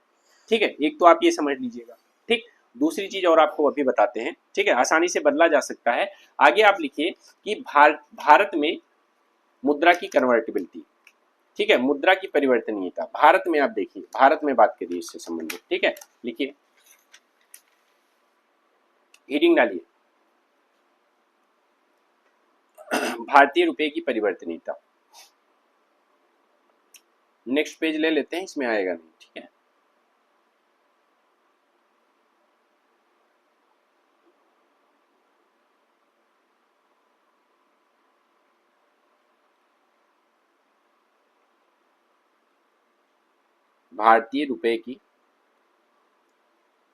[SPEAKER 1] ठीक है, एक तो आप ये समझ लीजिएगा। ठीक, दूसरी चीज और आपको अभी बताते हैं। ठीक है, आसानी से बदला जा सकता है। आगे आप लिखिए कि भारत में मुद्रा की कन्वर्टिबिलिटी। ठीक है, मुद्रा की परिवर्तनीयता भारत में, आप देखिए भारत में बात करिए इससे संबंधित। ठीक है, लिखिए, हेडिंग डालिए, भारतीय रुपए की परिवर्तनीयता। नेक्स्ट पेज ले लेते हैं, इसमें आएगा नहीं। ठीक है, भारतीय रुपए की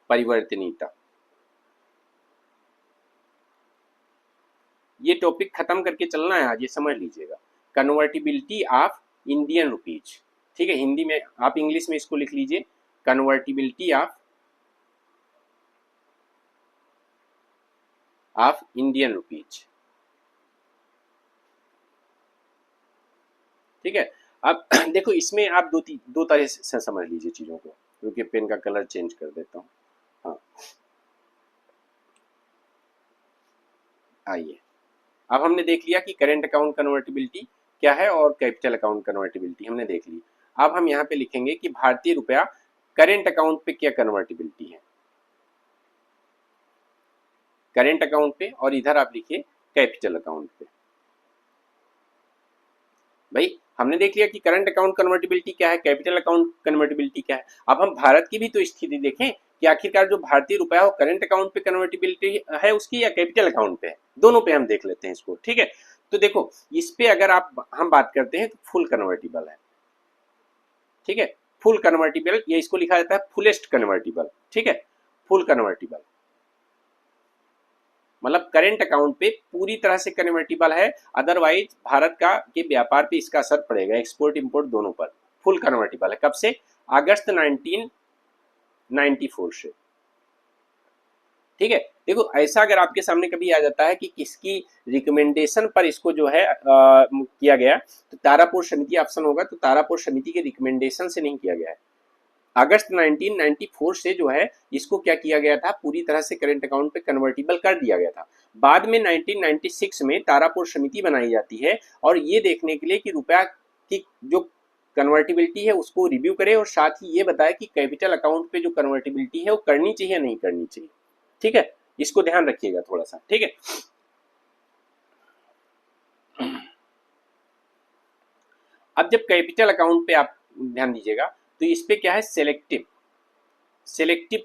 [SPEAKER 1] परिवर्तनीयता, ये टॉपिक खत्म करके चलना है आज, ये समझ लीजिएगा। Convertibility of Indian rupees. ठीक है, हिंदी में आप इंग्लिश में इसको लिख लीजिए, कन्वर्टिबिलिटी ऑफ इंडियन रुपीज। ठीक है, अब देखो इसमें आप दो तरह से समझ लीजिए चीजों को, क्योंकि पेन का कलर चेंज कर देता हूँ। हाँ, आइए, अब हमने देख लिया कि करेंट अकाउंट कन्वर्टिबिलिटी क्या है और कैपिटल अकाउंट कन्वर्टिबिलिटी हमने देख ली। अब हम यहाँ पे लिखेंगे कि भारतीय रुपया करेंट अकाउंट पे क्या कन्वर्टिबिलिटी है, करेंट अकाउंट पे, और इधर आप लिखिए कैपिटल अकाउंट पे। भाई हमने देख लिया कि करंट अकाउंट कन्वर्टिबिलिटी क्या है, कैपिटल अकाउंट कन्वर्टिबिलिटी क्या है। अब हम भारत की भी तो स्थिति देखें कि आखिरकार जो भारतीय रुपया है वो करंट अकाउंट पे कन्वर्टिबिलिटी है उसकी या कैपिटल अकाउंट पे है, दोनों पे हम देख लेते हैं इसको। ठीक है, तो देखो इस पे अगर हम बात करते हैं तो फुल कन्वर्टिबल है। ठीक है, फुल कन्वर्टिबल, ये इसको लिखा जाता है फुलेस्ट कन्वर्टिबल। ठीक है, फुल कन्वर्टिबल मतलब करेंट अकाउंट पे पूरी तरह से कन्वर्टिबल है, अदरवाइज भारत का के व्यापार पे इसका असर पड़ेगा, एक्सपोर्ट इंपोर्ट दोनों पर। फुल कन्वर्टिबल है, कब से, अगस्त 1994 से। ठीक है, देखो ऐसा अगर आपके सामने कभी आ जाता है कि किसकी रिकमेंडेशन पर इसको जो है किया गया, तो तारापुर समिति ऑप्शन होगा, तो तारापुर समिति के रिकमेंडेशन से नहीं किया गया है। अगस्त 1994 से जो है इसको क्या किया गया था, पूरी तरह से करंट अकाउंट पे कन्वर्टिबल कर दिया गया था। बाद में 1996 में तारापुर समिति बनाई जाती है और ये देखने के लिए कि रुपया की जो कन्वर्टिबिलिटी है उसको रिव्यू करे और साथ ही ये बताए कि कैपिटल अकाउंट पे जो कन्वर्टिबिलिटी है वो करनी चाहिए या नहीं करनी चाहिए। ठीक है, इसको ध्यान रखिएगा थोड़ा सा। ठीक है, अब जब कैपिटल अकाउंट पे आप ध्यान दीजिएगा तो इस पे क्या है, सेलेक्टिव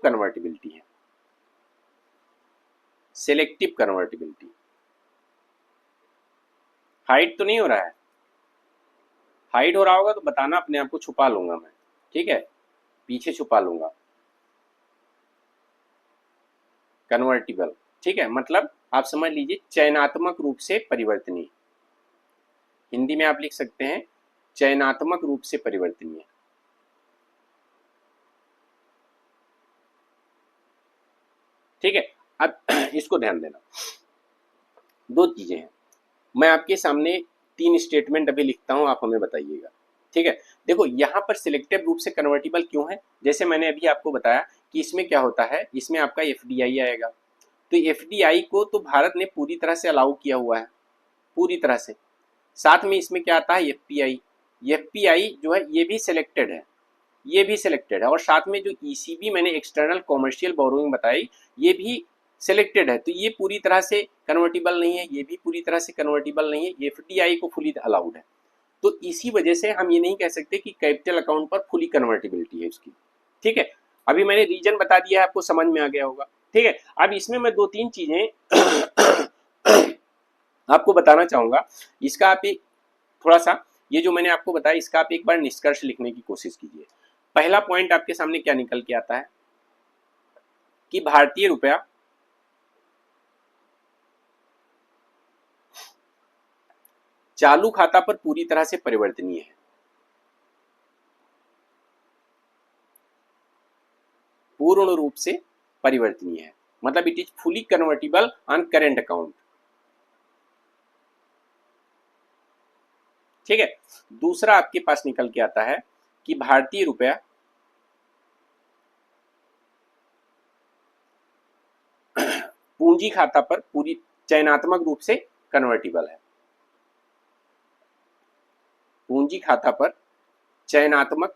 [SPEAKER 1] कन्वर्टिबिलिटी है, सेलेक्टिव कन्वर्टिबिलिटी। हाइड तो नहीं हो रहा है, हाइड हो रहा होगा तो बताना, अपने आप को छुपा लूंगा मैं। ठीक है, पीछे छुपा लूंगा। कन्वर्टिबल, ठीक है, मतलब आप समझ लीजिए चयनात्मक रूप से परिवर्तनीय, हिंदी में आप लिख सकते हैं चयनात्मक रूप से परिवर्तनीय। ठीक है, अब इसको ध्यान देना, दो चीजें हैं, मैं आपके सामने 3 स्टेटमेंट अभी लिखता हूं, आप हमें बताइएगा। ठीक है, देखो यहाँ पर सिलेक्टिव रूप से कन्वर्टिबल क्यों है, जैसे मैंने अभी आपको बताया कि इसमें क्या होता है, इसमें आपका एफडीआई आएगा, तो एफडीआई को तो भारत ने पूरी तरह से अलाउ किया हुआ है, पूरी तरह से। साथ में इसमें क्या आता है, एफपीआई, एफपीआई जो है ये भी सिलेक्टेड है, ये भी सिलेक्टेड है, और साथ में जो ईसीबी मैंने एक्सटर्नल कॉमर्शियल बोरोइंग बताई ये भी सिलेक्टेड है, तो ये पूरी तरह से कन्वर्टिबल नहीं है, ये भी पूरी तरह से कन्वर्टिबल नहीं है, एफडीआई को फुली अलाउड है। तो इसी वजह से हम ये नहीं कह सकते कि कैपिटल अकाउंट पर फुली कन्वर्टिबिलिटी है उसकी। ठीक है, अभी मैंने रीजन बता दिया है, आपको समझ में आ गया होगा। ठीक है, अब इसमें मैं 2-3 चीजें आपको बताना चाहूंगा, इसका आप थोड़ा सा ये जो मैंने आपको बताया इसका आप एक बार निष्कर्ष लिखने की कोशिश कीजिए। पहला पॉइंट आपके सामने क्या निकल के आता है कि भारतीय रुपया चालू खाता पर पूरी तरह से परिवर्तनीय है। पूर्ण रूप से परिवर्तनीय है, मतलब it is fully convertible on current account. ठीक है। दूसरा आपके पास निकल के आता है कि भारतीय रुपया पूंजी खाता पर पूरी चयनात्मक रूप से कन्वर्टिबल है। पूंजी खाता पर चयनात्मक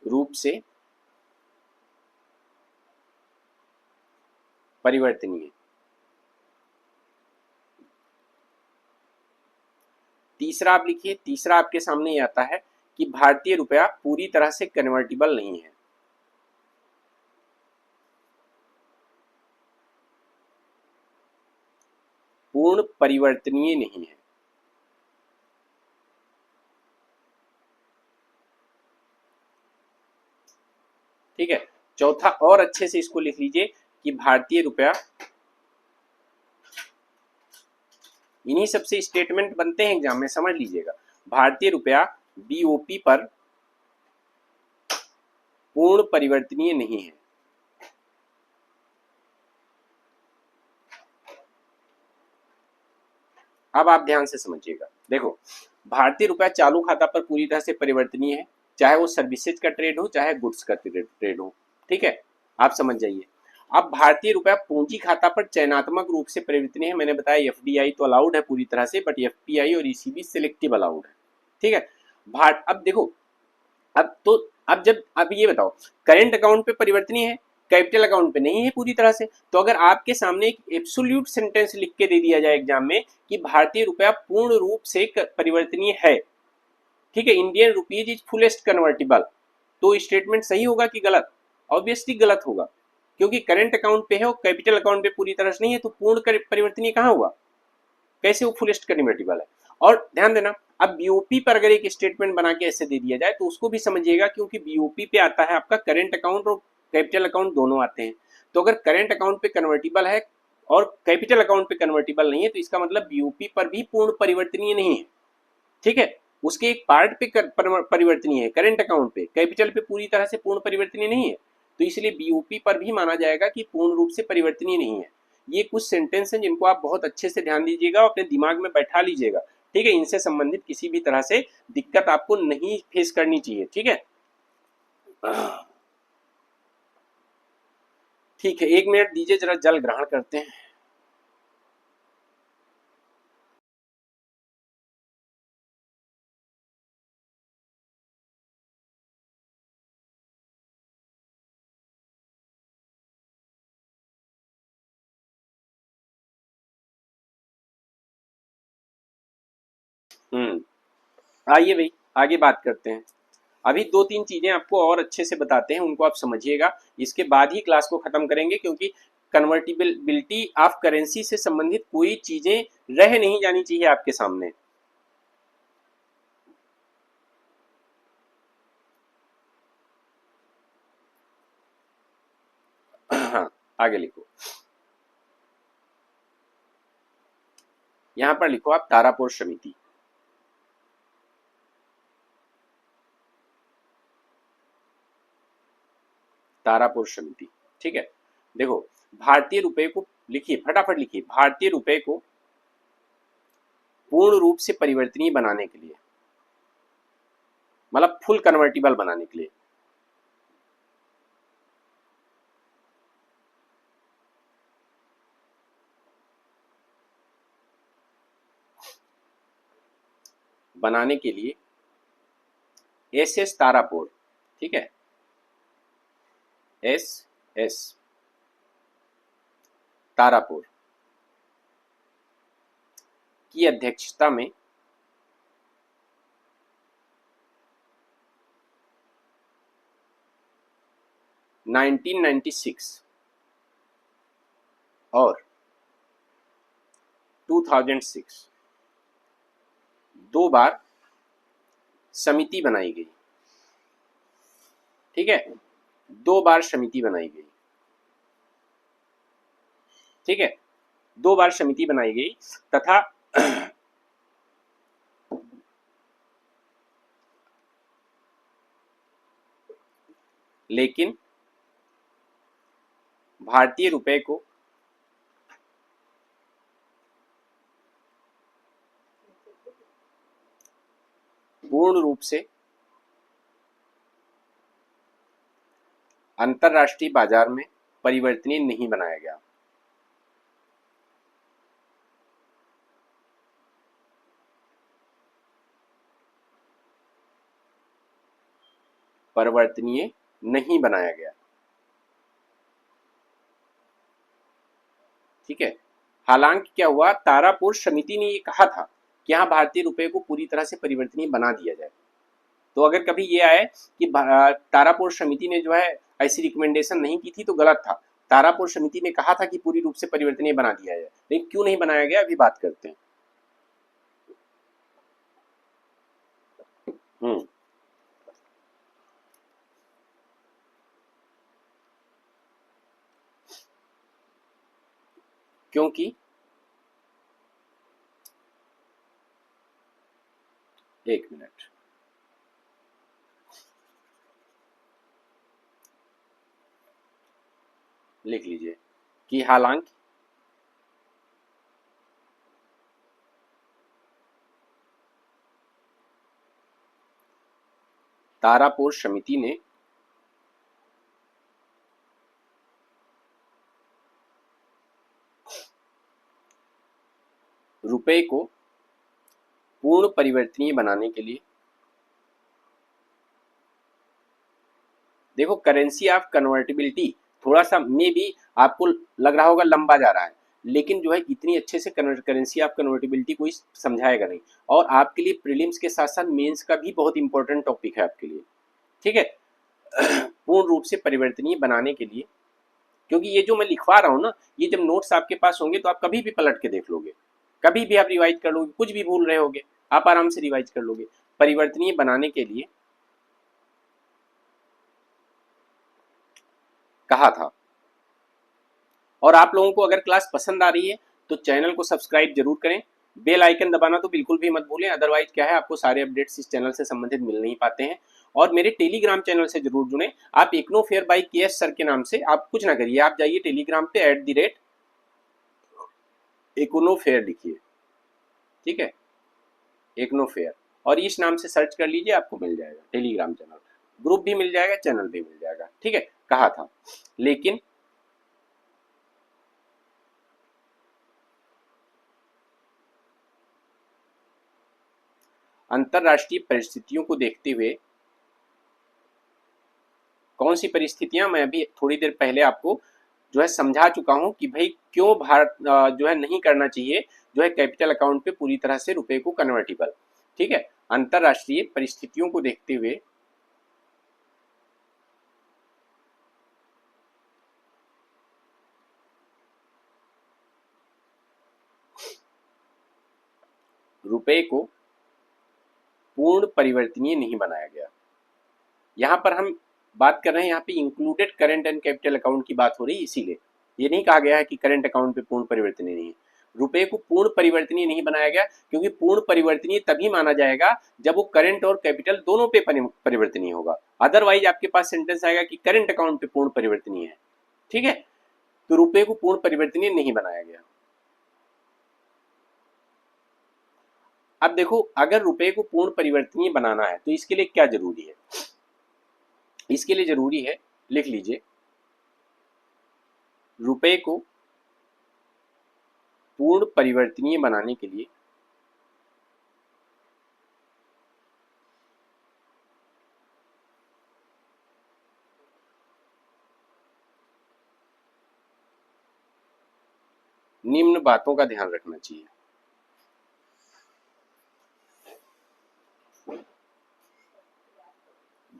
[SPEAKER 1] रूप से परिवर्तनीय। तीसरा आप लिखिए, तीसरा आपके सामने ये आता है कि भारतीय रुपया पूरी तरह से कन्वर्टिबल नहीं है। पूर्ण परिवर्तनीय नहीं है। ठीक है। चौथा और अच्छे से इसको लिख लीजिए कि भारतीय रुपया, इन्हीं सबसे स्टेटमेंट बनते हैं एग्जाम में, समझ लीजिएगा। भारतीय रुपया बीओपी पर पूर्ण परिवर्तनीय नहीं है। अब आप ध्यान से समझिएगा। देखो, भारतीय रुपया चालू खाता पर पूरी तरह से परिवर्तनीय है, चाहे वो सर्विसेज का ट्रेड हो चाहे गुड्स का ट्रेड हो। ठीक है, आप समझ जाइए। अब भारतीय रुपया पूंजी खाता पर चयनात्मक रूप से परिवर्तनीय है। मैंने बताया एफडीआई तो अलाउड है पूरी तरह से, बट एफपीआई और ईसीबी सिलेक्टिव अलाउड है। ठीक है। अब देखो, अब ये बताओ, करेंट अकाउंट पे परिवर्तनीय है, कैपिटल अकाउंट पे नहीं है पूरी तरह से। तो अगर आपके सामने एक एब्सोल्यूट सेंटेंस लिख के दे दिया जाए एग्जाम में कि भारतीय रुपया पूर्ण रूप से परिवर्तनीय है, ठीक है, Indian rupees is fullest convertible, तो स्टेटमेंट सही होगा कि गलत? ऑब्वियसली गलत होगा, क्योंकि करेंट अकाउंट पे है और कैपिटल अकाउंट पे पूरी तरह से नहीं है, तो पूर्ण परिवर्तनीय कहाँ हुआ? कैसे वो फुलेस्ट कन्वर्टिबल है? और ध्यान देना, अब बीओपी पर अगर एक स्टेटमेंट बना के ऐसे दे दिया जाए तो उसको भी समझिएगा, क्योंकि बीओपी पे आता है आपका करेंट अकाउंट और कैपिटल अकाउंट दोनों आते हैं। तो अगर करेंट अकाउंट पे कन्वर्टिबल है और कैपिटल अकाउंट पे कन्वर्टिबल नहीं है, तो इसका मतलब बीओपी पर भी पूर्ण परिवर्तनीय नहीं है। ठीक है, उसके एक पार्ट पे परिवर्तनीय है, करेंट अकाउंट पे, कैपिटल पे पूरी तरह से पूर्ण परिवर्तनीय नहीं है, तो इसलिए बीओपी पर भी माना जाएगा कि पूर्ण रूप से परिवर्तनीय नहीं है। ये कुछ सेंटेंस हैं जिनको आप बहुत अच्छे से ध्यान दीजिएगा, अपने दिमाग में बैठा लीजिएगा। ठीक है, इनसे संबंधित किसी भी तरह से दिक्कत आपको नहीं फेस करनी चाहिए। ठीक है, ठीक है, 1 मिनट दीजिए, जरा जल ग्रहण करते हैं। आइए भाई, आगे बात करते हैं। अभी 2-3 चीजें आपको और अच्छे से बताते हैं, उनको आप समझिएगा, इसके बाद ही क्लास को खत्म करेंगे, क्योंकि कन्वर्टिबिलिटी ऑफ करेंसी से संबंधित कोई चीजें रह नहीं जानी चाहिए आपके सामने। हाँ, आगे लिखो, यहां पर लिखो आप तारापुर समिति। तारापुर समिति, ठीक है। देखो, भारतीय रुपए को लिखिए, फटाफट लिखिए, भारतीय रुपए को पूर्ण रूप से परिवर्तनीय बनाने के लिए, मतलब फुल कन्वर्टिबल बनाने के लिए, एस एस तारापुर, ठीक है, एस एस तारापुर की अध्यक्षता में 1996 और 2006 2 बार समिति बनाई गई, ठीक है, 2 बार समिति बनाई गई, ठीक है, 2 बार समिति बनाई गई तथा लेकिन भारतीय रुपए को पूर्ण रूप से अंतरराष्ट्रीय बाजार में परिवर्तनीय नहीं बनाया गया। परिवर्तनीय नहीं बनाया गया, ठीक है। हालांकि क्या हुआ, तारापुर समिति ने ये कहा था कि यहाँ भारतीय रुपए को पूरी तरह से परिवर्तनीय बना दिया जाए। तो अगर कभी ये आए कि तारापुर समिति ने जो है ऐसी रिकमेंडेशन नहीं की थी तो गलत था। तारापुर समिति ने कहा था कि पूरी रूप से परिवर्तनीय बना दिया जाए, लेकिन क्यों नहीं बनाया गया अभी बात करते हैं। क्योंकि एक मिनट, लिख लीजिए कि हालांकि तारापुर समिति ने रुपए को पूर्ण परिवर्तनीय बनाने के लिए, देखो करेंसी ऑफ कन्वर्टिबिलिटी थोड़ा सा मे भी आपको लग रहा होगा लंबा जा रहा है, लेकिन जो है इतनी अच्छे से करेंसी ऑफ कन्वर्टिबिलिटी कोई समझाएगा नहीं, और आपके लिए प्रीलिम्स के साथ साथ मेंस का भी बहुत इंपॉर्टेंट टॉपिक है आपके लिए, ठीक है। पूर्ण रूप से परिवर्तनीय बनाने के लिए, क्योंकि ये जो मैं लिखवा रहा हूँ ना, ये जब नोट्स आपके पास होंगे तो आप कभी भी पलट के देख लोगे, कभी भी आप रिवाइज कर लोगे, कुछ भी भूल रहे होगे आप आराम से रिवाइज कर लोगे। परिवर्तनीय बनाने के लिए कहा था। और आप लोगों को अगर क्लास पसंद आ रही है तो चैनल को सब्सक्राइब जरूर करें, बेल आइकन दबाना तो बिल्कुल भी मत भूलें, अदरवाइज क्या है आपको सारे अपडेट्स इस चैनल से संबंधित मिल नहीं पाते हैं। और मेरे टेलीग्राम चैनल से जरूर जुड़ें। आप IGNOU fair by KS sir के नाम से आप कुछ ना करिए, आप जाइए टेलीग्राम पे @इग्नो फेयर लिखिए, ठीक है, इग्नो फेयर, और इस नाम से सर्च कर लीजिए, आपको मिल जाएगा टेलीग्राम चैनल, ग्रुप भी मिल जाएगा, चैनल भी मिल जाएगा, ठीक है। कहा था लेकिन अंतरराष्ट्रीय परिस्थितियों को देखते हुए, कौन सी परिस्थितियां, मैं अभी थोड़ी देर पहले आपको जो है समझा चुका हूं कि भाई क्यों भारत जो है नहीं करना चाहिए जो है कैपिटल अकाउंट पे पूरी तरह से रुपए को कन्वर्टिबल, ठीक है। अंतरराष्ट्रीय परिस्थितियों को देखते हुए रुपए को पूर्ण परिवर्तनीय नहीं बनाया गया। यहां पर हम बात कर रहे हैं, यहाँ पे included current and capital account की बात हो रही है, इसीलिए ये नहीं कहा गया है कि करंट अकाउंट पे पूर्ण परिवर्तनीय नहीं है। रुपए को पूर्ण परिवर्तनीय नहीं बनाया गया क्योंकि पूर्ण परिवर्तनीय तभी माना जाएगा जब वो करंट और कैपिटल दोनों पे परिवर्तनीय होगा। अदरवाइज आपके पास सेंटेंस आएगा कि करंट अकाउंट पे पूर्ण परिवर्तनीय है, ठीक है। तो रुपए को पूर्ण परिवर्तनीय नहीं बनाया गया। अब देखो, अगर रुपए को पूर्ण परिवर्तनीय बनाना है तो इसके लिए क्या जरूरी है, इसके लिए जरूरी है, लिख लीजिए, रुपए को पूर्ण परिवर्तनीय बनाने के लिए निम्न बातों का ध्यान रखना चाहिए।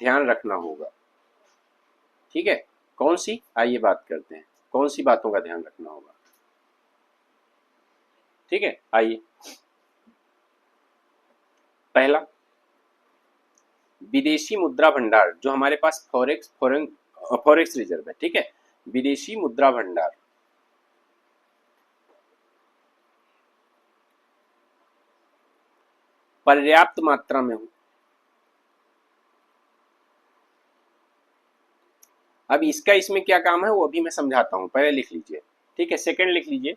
[SPEAKER 1] ध्यान रखना होगा, ठीक है। कौन सी, आइए बात करते हैं, कौन सी बातों का ध्यान रखना होगा। ठीक है, आइए पहला, विदेशी मुद्रा भंडार, जो हमारे पास फॉरेक्स रिजर्व है, ठीक है, विदेशी मुद्रा भंडार पर्याप्त मात्रा में हो। अब इसका इसमें क्या काम है वो अभी मैं समझाता हूं, पहले लिख लीजिए, ठीक है। सेकंड लिख लीजिए,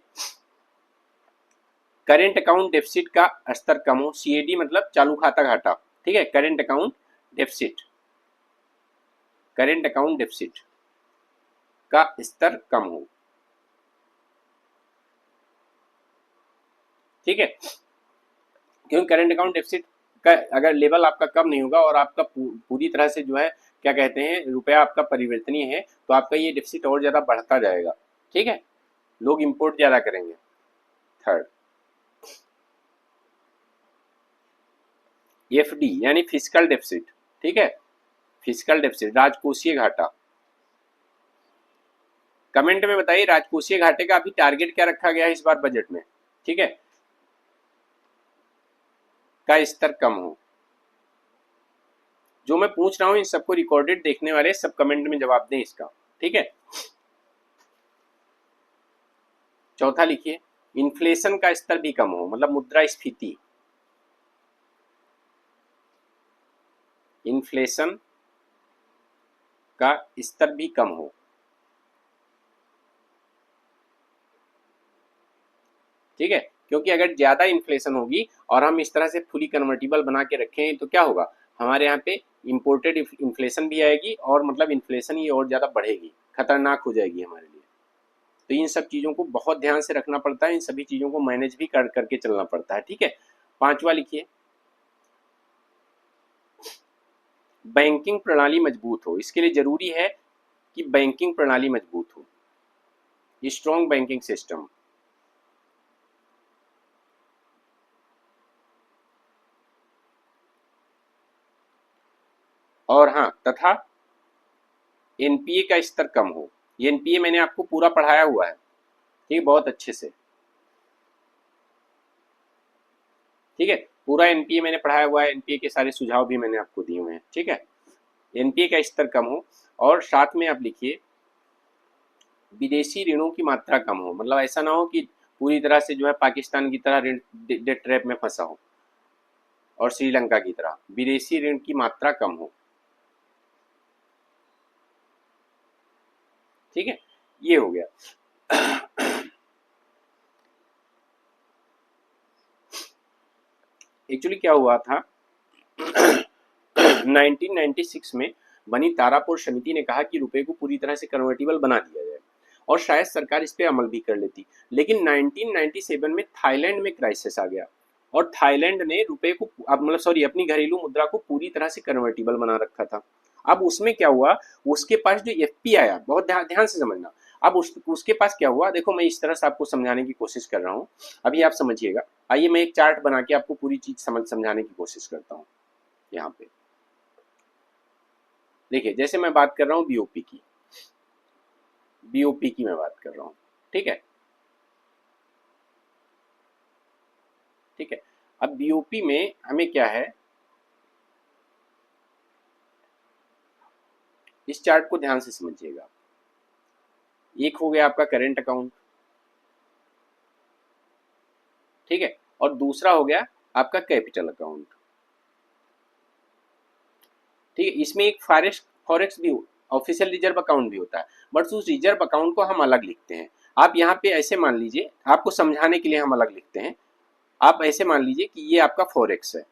[SPEAKER 1] करेंट अकाउंट डेफिसिट का स्तर कम हो, सीएडी मतलब चालू खाता घाटा, ठीक है, current account deficit, current account deficit का स्तर कम हो, ठीक है, क्योंकि करेंट अकाउंट डेफिसिट का अगर लेवल आपका कम नहीं होगा और आपका पूरी तरह से जो है क्या कहते हैं रुपया आपका परिवर्तनीय है, तो आपका ये डेफिसिट और ज्यादा बढ़ता जाएगा, ठीक है, लोग इंपोर्ट ज्यादा करेंगे। थर्ड, एफडी यानी फिजिकल डेफिसिट, ठीक है, फिजिकल डेफिसिट राजकोषीय घाटा। कमेंट में बताइए राजकोषीय घाटे का अभी टारगेट क्या रखा गया है इस बार बजट में, ठीक है, का स्तर कम हो। जो मैं पूछ रहा हूं इन सबको रिकॉर्डेड देखने वाले सब कमेंट में जवाब दें इसका, ठीक है। चौथा लिखिए, इन्फ्लेशन का स्तर भी कम हो, मतलब मुद्रास्फीति, इन्फ्लेशन का स्तर भी कम हो, ठीक है, क्योंकि अगर ज्यादा इन्फ्लेशन होगी और हम इस तरह से फुली कन्वर्टिबल बना के रखें तो क्या होगा, हमारे यहाँ पे इंपोर्टेड इन्फ्लेशन भी आएगी और मतलब इन्फ्लेशन ये और ज्यादा बढ़ेगी, खतरनाक हो जाएगी हमारे लिए। तो इन सब चीजों को बहुत ध्यान से रखना पड़ता है, इन सभी चीजों को मैनेज भी करके चलना पड़ता है, ठीक है। पांचवा लिखिए, बैंकिंग प्रणाली मजबूत हो, इसके लिए जरूरी है कि बैंकिंग प्रणाली मजबूत हो, स्ट्रॉन्ग बैंकिंग सिस्टम। और हाँ, तथा एनपीए का स्तर कम हो, ये एनपीए मैंने आपको पूरा पढ़ाया हुआ है, ठीक, बहुत अच्छे से, ठीक है, पूरा एनपीए मैंने पढ़ाया हुआ है, एनपीए के सारे सुझाव भी मैंने आपको दिए हुए हैं, ठीक है। एनपीए का स्तर कम हो और साथ में आप लिखिए विदेशी ऋणों की मात्रा कम हो, मतलब ऐसा ना हो कि पूरी तरह से जो है पाकिस्तान की तरह ऋण डेट ट्रैप में फंसा हो और श्रीलंका की तरह, विदेशी ऋण की मात्रा कम हो, ठीक है, ये हो गया। एक्चुअली क्या हुआ था 1996 में बनी तारापुर समिति ने कहा कि रुपए को पूरी तरह से कन्वर्टिबल बना दिया जाए और शायद सरकार इस पे अमल भी कर लेती, लेकिन 1997 में थाईलैंड में क्राइसिस आ गया और थाईलैंड ने रुपए को मतलब सॉरी अपनी घरेलू मुद्रा को पूरी तरह से कन्वर्टिबल बना रखा था। अब उसमें क्या हुआ, उसके पास जो एफपी आया, बहुत ध्यान से समझना, अब उसके पास क्या हुआ, देखो मैं इस तरह से आपको समझाने की कोशिश कर रहा हूँ, अभी आप समझिएगा। आइए मैं एक चार्ट बना के आपको पूरी चीज समझाने की कोशिश करता हूँ। यहाँ पे देखिए, जैसे मैं बात कर रहा हूँ बीओपी की, बीओपी की मैं बात कर रहा हूँ, ठीक है, ठीक है। अब बीओपी में हमें क्या है, इस चार्ट को ध्यान से समझिएगा। एक हो गया आपका करेंट अकाउंट, ठीक है, और दूसरा हो गया आपका कैपिटल अकाउंट, ठीक है। इसमें एक फॉरेक्स भी ऑफिशियल रिजर्व अकाउंट भी होता है, बट उस रिजर्व अकाउंट को हम अलग लिखते हैं। आप यहाँ पे ऐसे मान लीजिए, आपको समझाने के लिए हम अलग लिखते हैं, आप ऐसे मान लीजिए कि ये आपका फॉरेक्स है,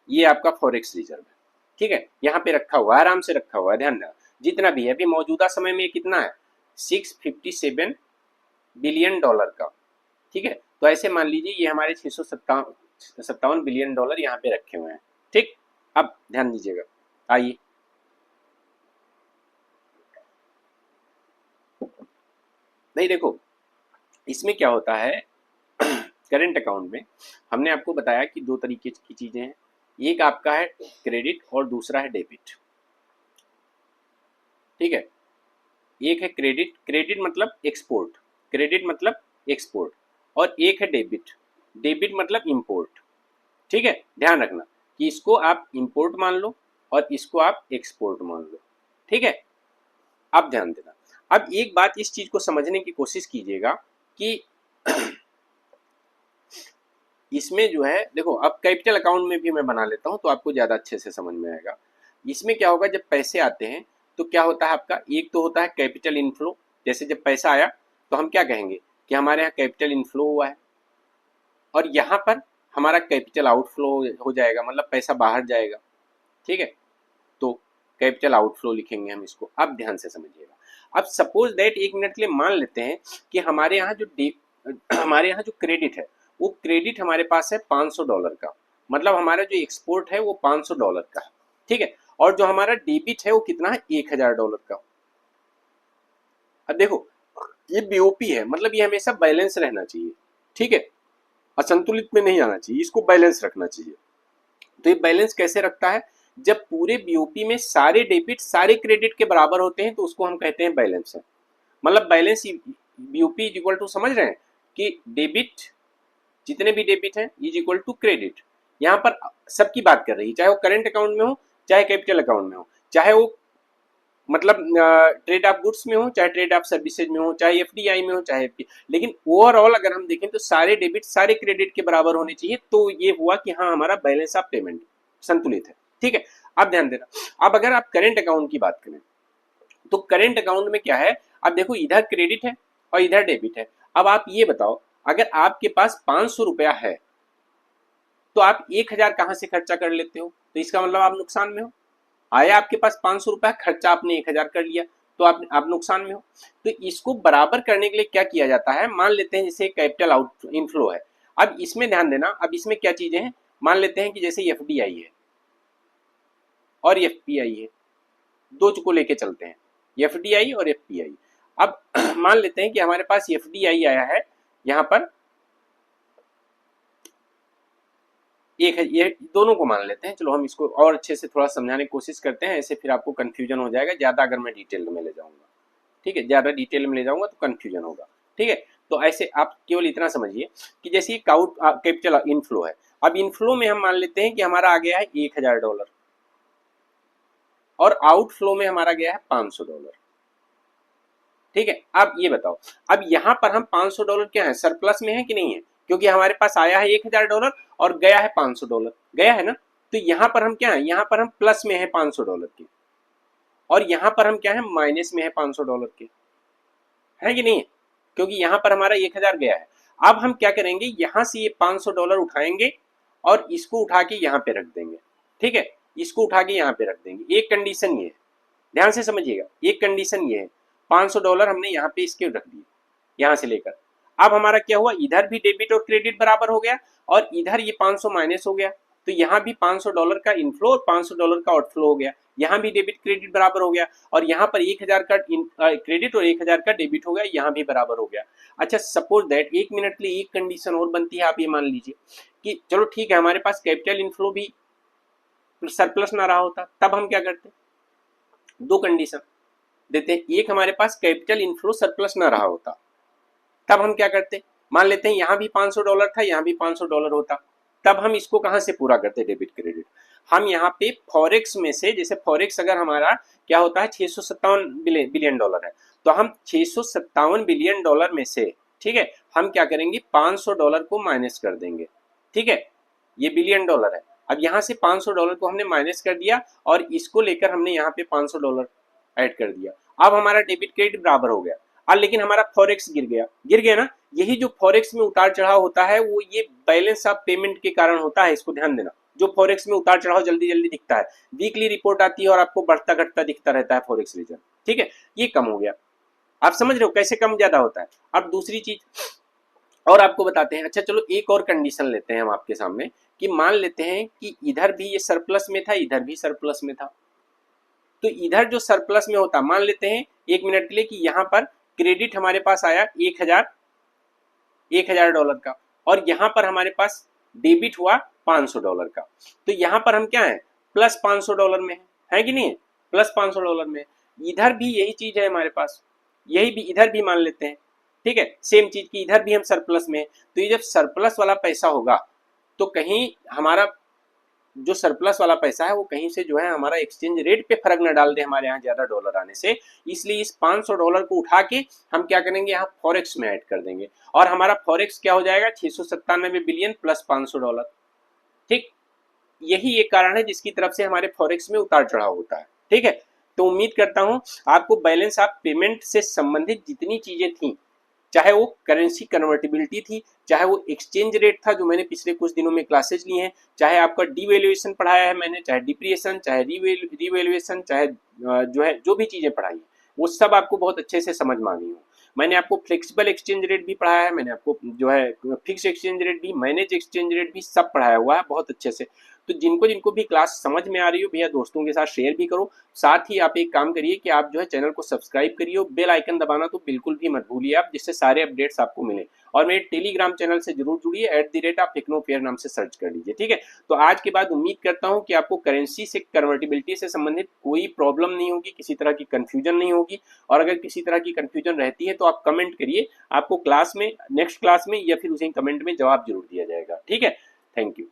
[SPEAKER 1] ये आपका फॉरेक्स रिजर्व है, ठीक है, यहाँ पे रखा हुआ है, आराम से रखा हुआ है, ध्यान देना, जितना भी है अभी मौजूदा समय में कितना है, 657 बिलियन डॉलर का, ठीक है। तो ऐसे मान लीजिए ये हमारे 657 बिलियन डॉलर यहाँ पे रखे हुए हैं, ठीक। अब ध्यान दीजिएगा, आइए नहीं देखो, इसमें क्या होता है करंट अकाउंट में हमने आपको बताया कि दो तरीके की चीजें हैं, एक आपका है क्रेडिट और दूसरा है डेबिट, ठीक है। एक है क्रेडिट, क्रेडिट मतलब एक्सपोर्ट, क्रेडिट मतलब एक्सपोर्ट, और एक है डेबिट। डेबिट मतलब इंपोर्ट, ठीक है, ध्यान रखना कि इसको आप इंपोर्ट मान लो और इसको आप एक्सपोर्ट मान लो, ठीक है। अब ध्यान देना, अब एक बात इस चीज को समझने की कोशिश कीजिएगा कि इसमें जो है देखो, अब कैपिटल अकाउंट में भी मैं बना लेता हूं तो आपको ज्यादा अच्छे से समझ में आएगा। इसमें क्या होगा, जब पैसे आते हैं तो क्या होता है आपका, एक तो होता है कैपिटल इनफ्लो। जैसे जब पैसा आया तो हम क्या कहेंगे कि हमारे यहाँ कैपिटल इनफ्लो हुआ है, और यहाँ पर हमारा कैपिटल आउटफ्लो हो जाएगा, मतलब पैसा बाहर जाएगा, ठीक है। तो कैपिटल आउटफ्लो लिखेंगे हम इसको। अब ध्यान से समझिएगा, अब सपोज दैट एक मिनट के लिए मान लेते हैं कि हमारे यहाँ हमारे यहाँ जो क्रेडिट है वो क्रेडिट हमारे पास है $500 का, मतलब हमारा जो एक्सपोर्ट है वो $500 का, ठीक है। और जो हमारा डेबिट है वो कितना है, $1000 का। अब देखो, ये बीओपी है, मतलब ये हमेशा बैलेंस रहना चाहिए, ठीक है, असंतुलित में नहीं आना चाहिए, इसको बैलेंस रखना चाहिए। तो ये बैलेंस कैसे रखता है, जब पूरे बीओपी में सारे डेबिट सारे क्रेडिट के बराबर होते हैं तो उसको हम कहते हैं बैलेंस है। मतलब balance BOP is equal to, समझ रहे हैं कि डेबिट, जितने भी डेबिट हैं इज इक्वल टू क्रेडिट। यहाँ पर सबकी बात कर रही है, चाहे वो करेंट अकाउंट में हो चाहे कैपिटल अकाउंट में हो, चाहे वो मतलब ट्रेड ऑफ गुड्स में हो चाहे ट्रेड ऑफ सर्विसेज में हो, चाहे एफडीआई में हो चाहे लेकिन ओवरऑल अगर हम देखें तो सारे डेबिट सारे क्रेडिट के बराबर होने चाहिए। तो ये हुआ कि हाँ, हमारा बैलेंस ऑफ पेमेंट संतुलित है, ठीक है। अब ध्यान देना, अब अगर आप करेंट अकाउंट की बात करें तो करेंट अकाउंट में क्या है, अब देखो इधर क्रेडिट है और इधर डेबिट है। अब आप ये बताओ, अगर आपके पास 500 रुपया है तो आप 1000 कहां से खर्चा कर लेते हो, तो इसका मतलब आप नुकसान में हो। आया आपके पास 500 रुपया, खर्चा आपने 1000 कर लिया, तो आप नुकसान में हो। तो इसको बराबर करने के लिए क्या किया जाता है, मान लेते हैं जैसे कैपिटल आउट इनफ्लो है। अब इसमें ध्यान देना, अब इसमें क्या चीजें हैं, मान लेते हैं कि जैसे एफडीआई है और एफपीआई है, दो को लेके चलते हैं, एफडीआई और एफपीआई। अब मान लेते हैं कि हमारे पास एफडीआई आया है यहाँ पर एक है, ये दोनों को मान लेते हैं। चलो हम इसको और अच्छे से थोड़ा समझाने की कोशिश करते हैं, ऐसे फिर आपको कंफ्यूजन हो जाएगा ज्यादा अगर मैं डिटेल में ले जाऊंगा, ठीक है, ज्यादा डिटेल में ले जाऊंगा तो कंफ्यूजन होगा, ठीक है। तो ऐसे आप केवल इतना समझिए कि जैसे कैपिटल इनफ्लो है, अब इनफ्लो में हम मान लेते हैं कि हमारा आ गया है $1000 और आउटफ्लो में हमारा गया है $500, ठीक है। अब ये बताओ, अब यहाँ पर हम $500 क्या है, सरप्लस में है कि नहीं है, क्योंकि हमारे पास आया है $1000 और गया है $500, गया है ना। तो यहाँ पर हम क्या है, यहाँ पर हम प्लस में है $500 के, और यहाँ पर हम क्या है, माइनस में है $500 के, है कि नहीं है, क्योंकि यहाँ पर हमारा 1000 गया है। अब हम क्या करेंगे, यहाँ से ये $500 उठाएंगे और इसको उठा के यहाँ पे रख देंगे, ठीक है, इसको उठा के यहाँ पे रख देंगे। एक कंडीशन ये है, ध्यान से समझिएगा, एक कंडीशन ये है, $500 हमने यहाँ पे इसके रख दिए, यहाँ से लेकर। अब हमारा क्या हुआ, इधर भी डेबिट और क्रेडिट बराबर हो गया और इधर ये 500 माइनस हो गया, तो यहाँ भी $500 का इनफ्लो और $500 का आउटफ्लो हो गया। यहाँ भी डेबिट क्रेडिट बराबर हो गया और यहाँ पर 1000 का क्रेडिट और 1000 का डेबिट हो गया, यहाँ भी बराबर हो गया। अच्छा, सपोज दैट एक मिनट के लिए एक कंडीशन और बनती है, आप ये मान लीजिए कि चलो ठीक है, हमारे पास कैपिटल इनफ्लो भी सरप्लस ना रहा होता, तब हम क्या करते, दो कंडीशन देते हैं। एक, हमारे पास कैपिटल इनफ्लो सरप्लस ना रहा होता, तब हम क्या करते, मान लेते हैं यहाँ भी $500 था, यहाँ भी $500 होता, तब हम इसको कहाँ से पूरा करते, डेबिट क्रेडिट। हम यहाँ पे फॉरेक्स में से, जैसे फॉरेक्स अगर हमारा क्या होता है $657 बिलियन है, तो हम $657 बिलियन में से, ठीक है, हम क्या करेंगे, $500 को माइनस कर देंगे, ठीक है, ये बिलियन डॉलर है। अब यहाँ से $500 को हमने माइनस कर दिया और इसको लेकर हमने यहाँ पे $500 ऐड कर दिया। अब हमारा डेबिट क्रेडिट बराबर हो गया। अब लेकिन हमारा फॉरेक्स गिर गया ना। यही जो फॉरेक्स में उतार चढ़ाव होता है वो ये बैलेंस ऑफ पेमेंट के कारण होता है, इसको ध्यान देना। जो फॉरेक्स में उतार चढ़ाव जल्दी जल्दी दिखता है, वीकली रिपोर्ट आती है और आपको बढ़ता घटता दिखता रहता है फॉरेक्स रिजर्व, ठीक है, ये कम हो गया। आप समझ रहे हो कैसे कम ज्यादा होता है। अब दूसरी चीज और आपको बताते हैं। अच्छा चलो, एक और कंडीशन लेते हैं हम आपके सामने कि मान लेते हैं कि इधर भी ये सरप्लस में था, इधर भी सरप्लस में था। तो इधर जो सरप्लस में होता, मान लेते हैं एक मिनट के लिए कि यहाँ पर क्रेडिट हमारे पास आया $1000 का और यहाँ पर हमारे पास डेबिट हुआ $500 का। तो यहाँ पर हम क्या है, प्लस $500 में है कि नहीं है, प्लस $500 में। इधर भी यही चीज है हमारे पास, यही भी इधर भी मान लेते हैं ठीक है, सेम चीज की इधर भी हम सरप्लस में, तो ये जब सरप्लस वाला पैसा होगा तो कहीं हमारा जो सरप्लस वाला पैसा है वो कहीं से जो है हमारा एक्सचेंज रेट पे फर्क न डाल दे हमारे यहाँ ज्यादा डॉलर आने से, इसलिए इस $500 को उठा के हम क्या करेंगे यहाँ फॉरेक्स में ऐड कर देंगे और हमारा फॉरेक्स क्या हो जाएगा 697 बिलियन प्लस $500। ठीक, यही एक कारण है जिसकी तरफ से हमारे फॉरेक्स में उतार चढ़ाव होता है। ठीक है, तो उम्मीद करता हूं आपको बैलेंस ऑफ पेमेंट से संबंधित जितनी चीजें थी, चाहे वो करेंसी कन्वर्टिबिलिटी थी, चाहे वो एक्सचेंज रेट था जो मैंने पिछले कुछ दिनों में क्लासेज लिए हैं, चाहे आपका डिवैल्यूएशन पढ़ाया है मैंने, चाहे डिप्रिएशन, चाहे रिवैल्यूएशन, चाहे जो है जो भी चीजें पढ़ाई है वो सब आपको बहुत अच्छे से समझ में आ गई हो। मैंने आपको फ्लेक्सिबल एक्सचेंज रेट भी पढ़ाया है, मैंने आपको जो है फिक्स एक्सचेंज रेट भी, मैनेज एक्सचेंज रेट भी सब पढ़ाया हुआ है बहुत अच्छे से। तो जिनको जिनको भी क्लास समझ में आ रही हो भैया दोस्तों के साथ शेयर भी करो। साथ ही आप एक काम करिए कि आप जो है चैनल को सब्सक्राइब करिए, बेल आइकन दबाना तो बिल्कुल भी मत भूलिए आप, जिससे सारे अपडेट्स आपको मिले। और मेरे टेलीग्राम चैनल से जरूर जुड़िए, @ टेक्नोफेयर नाम से सर्च कर लीजिए। ठीक है, तो आज के बाद उम्मीद करता हूं कि आपको करेंसी से कन्वर्टिबिलिटी से संबंधित कोई प्रॉब्लम नहीं होगी, किसी तरह की कंफ्यूजन नहीं होगी। और अगर किसी तरह की कंफ्यूजन रहती है तो आप कमेंट करिए, आपको क्लास में नेक्स्ट क्लास में या फिर उसी कमेंट में जवाब जरूर दिया जाएगा। ठीक है, थैंक यू।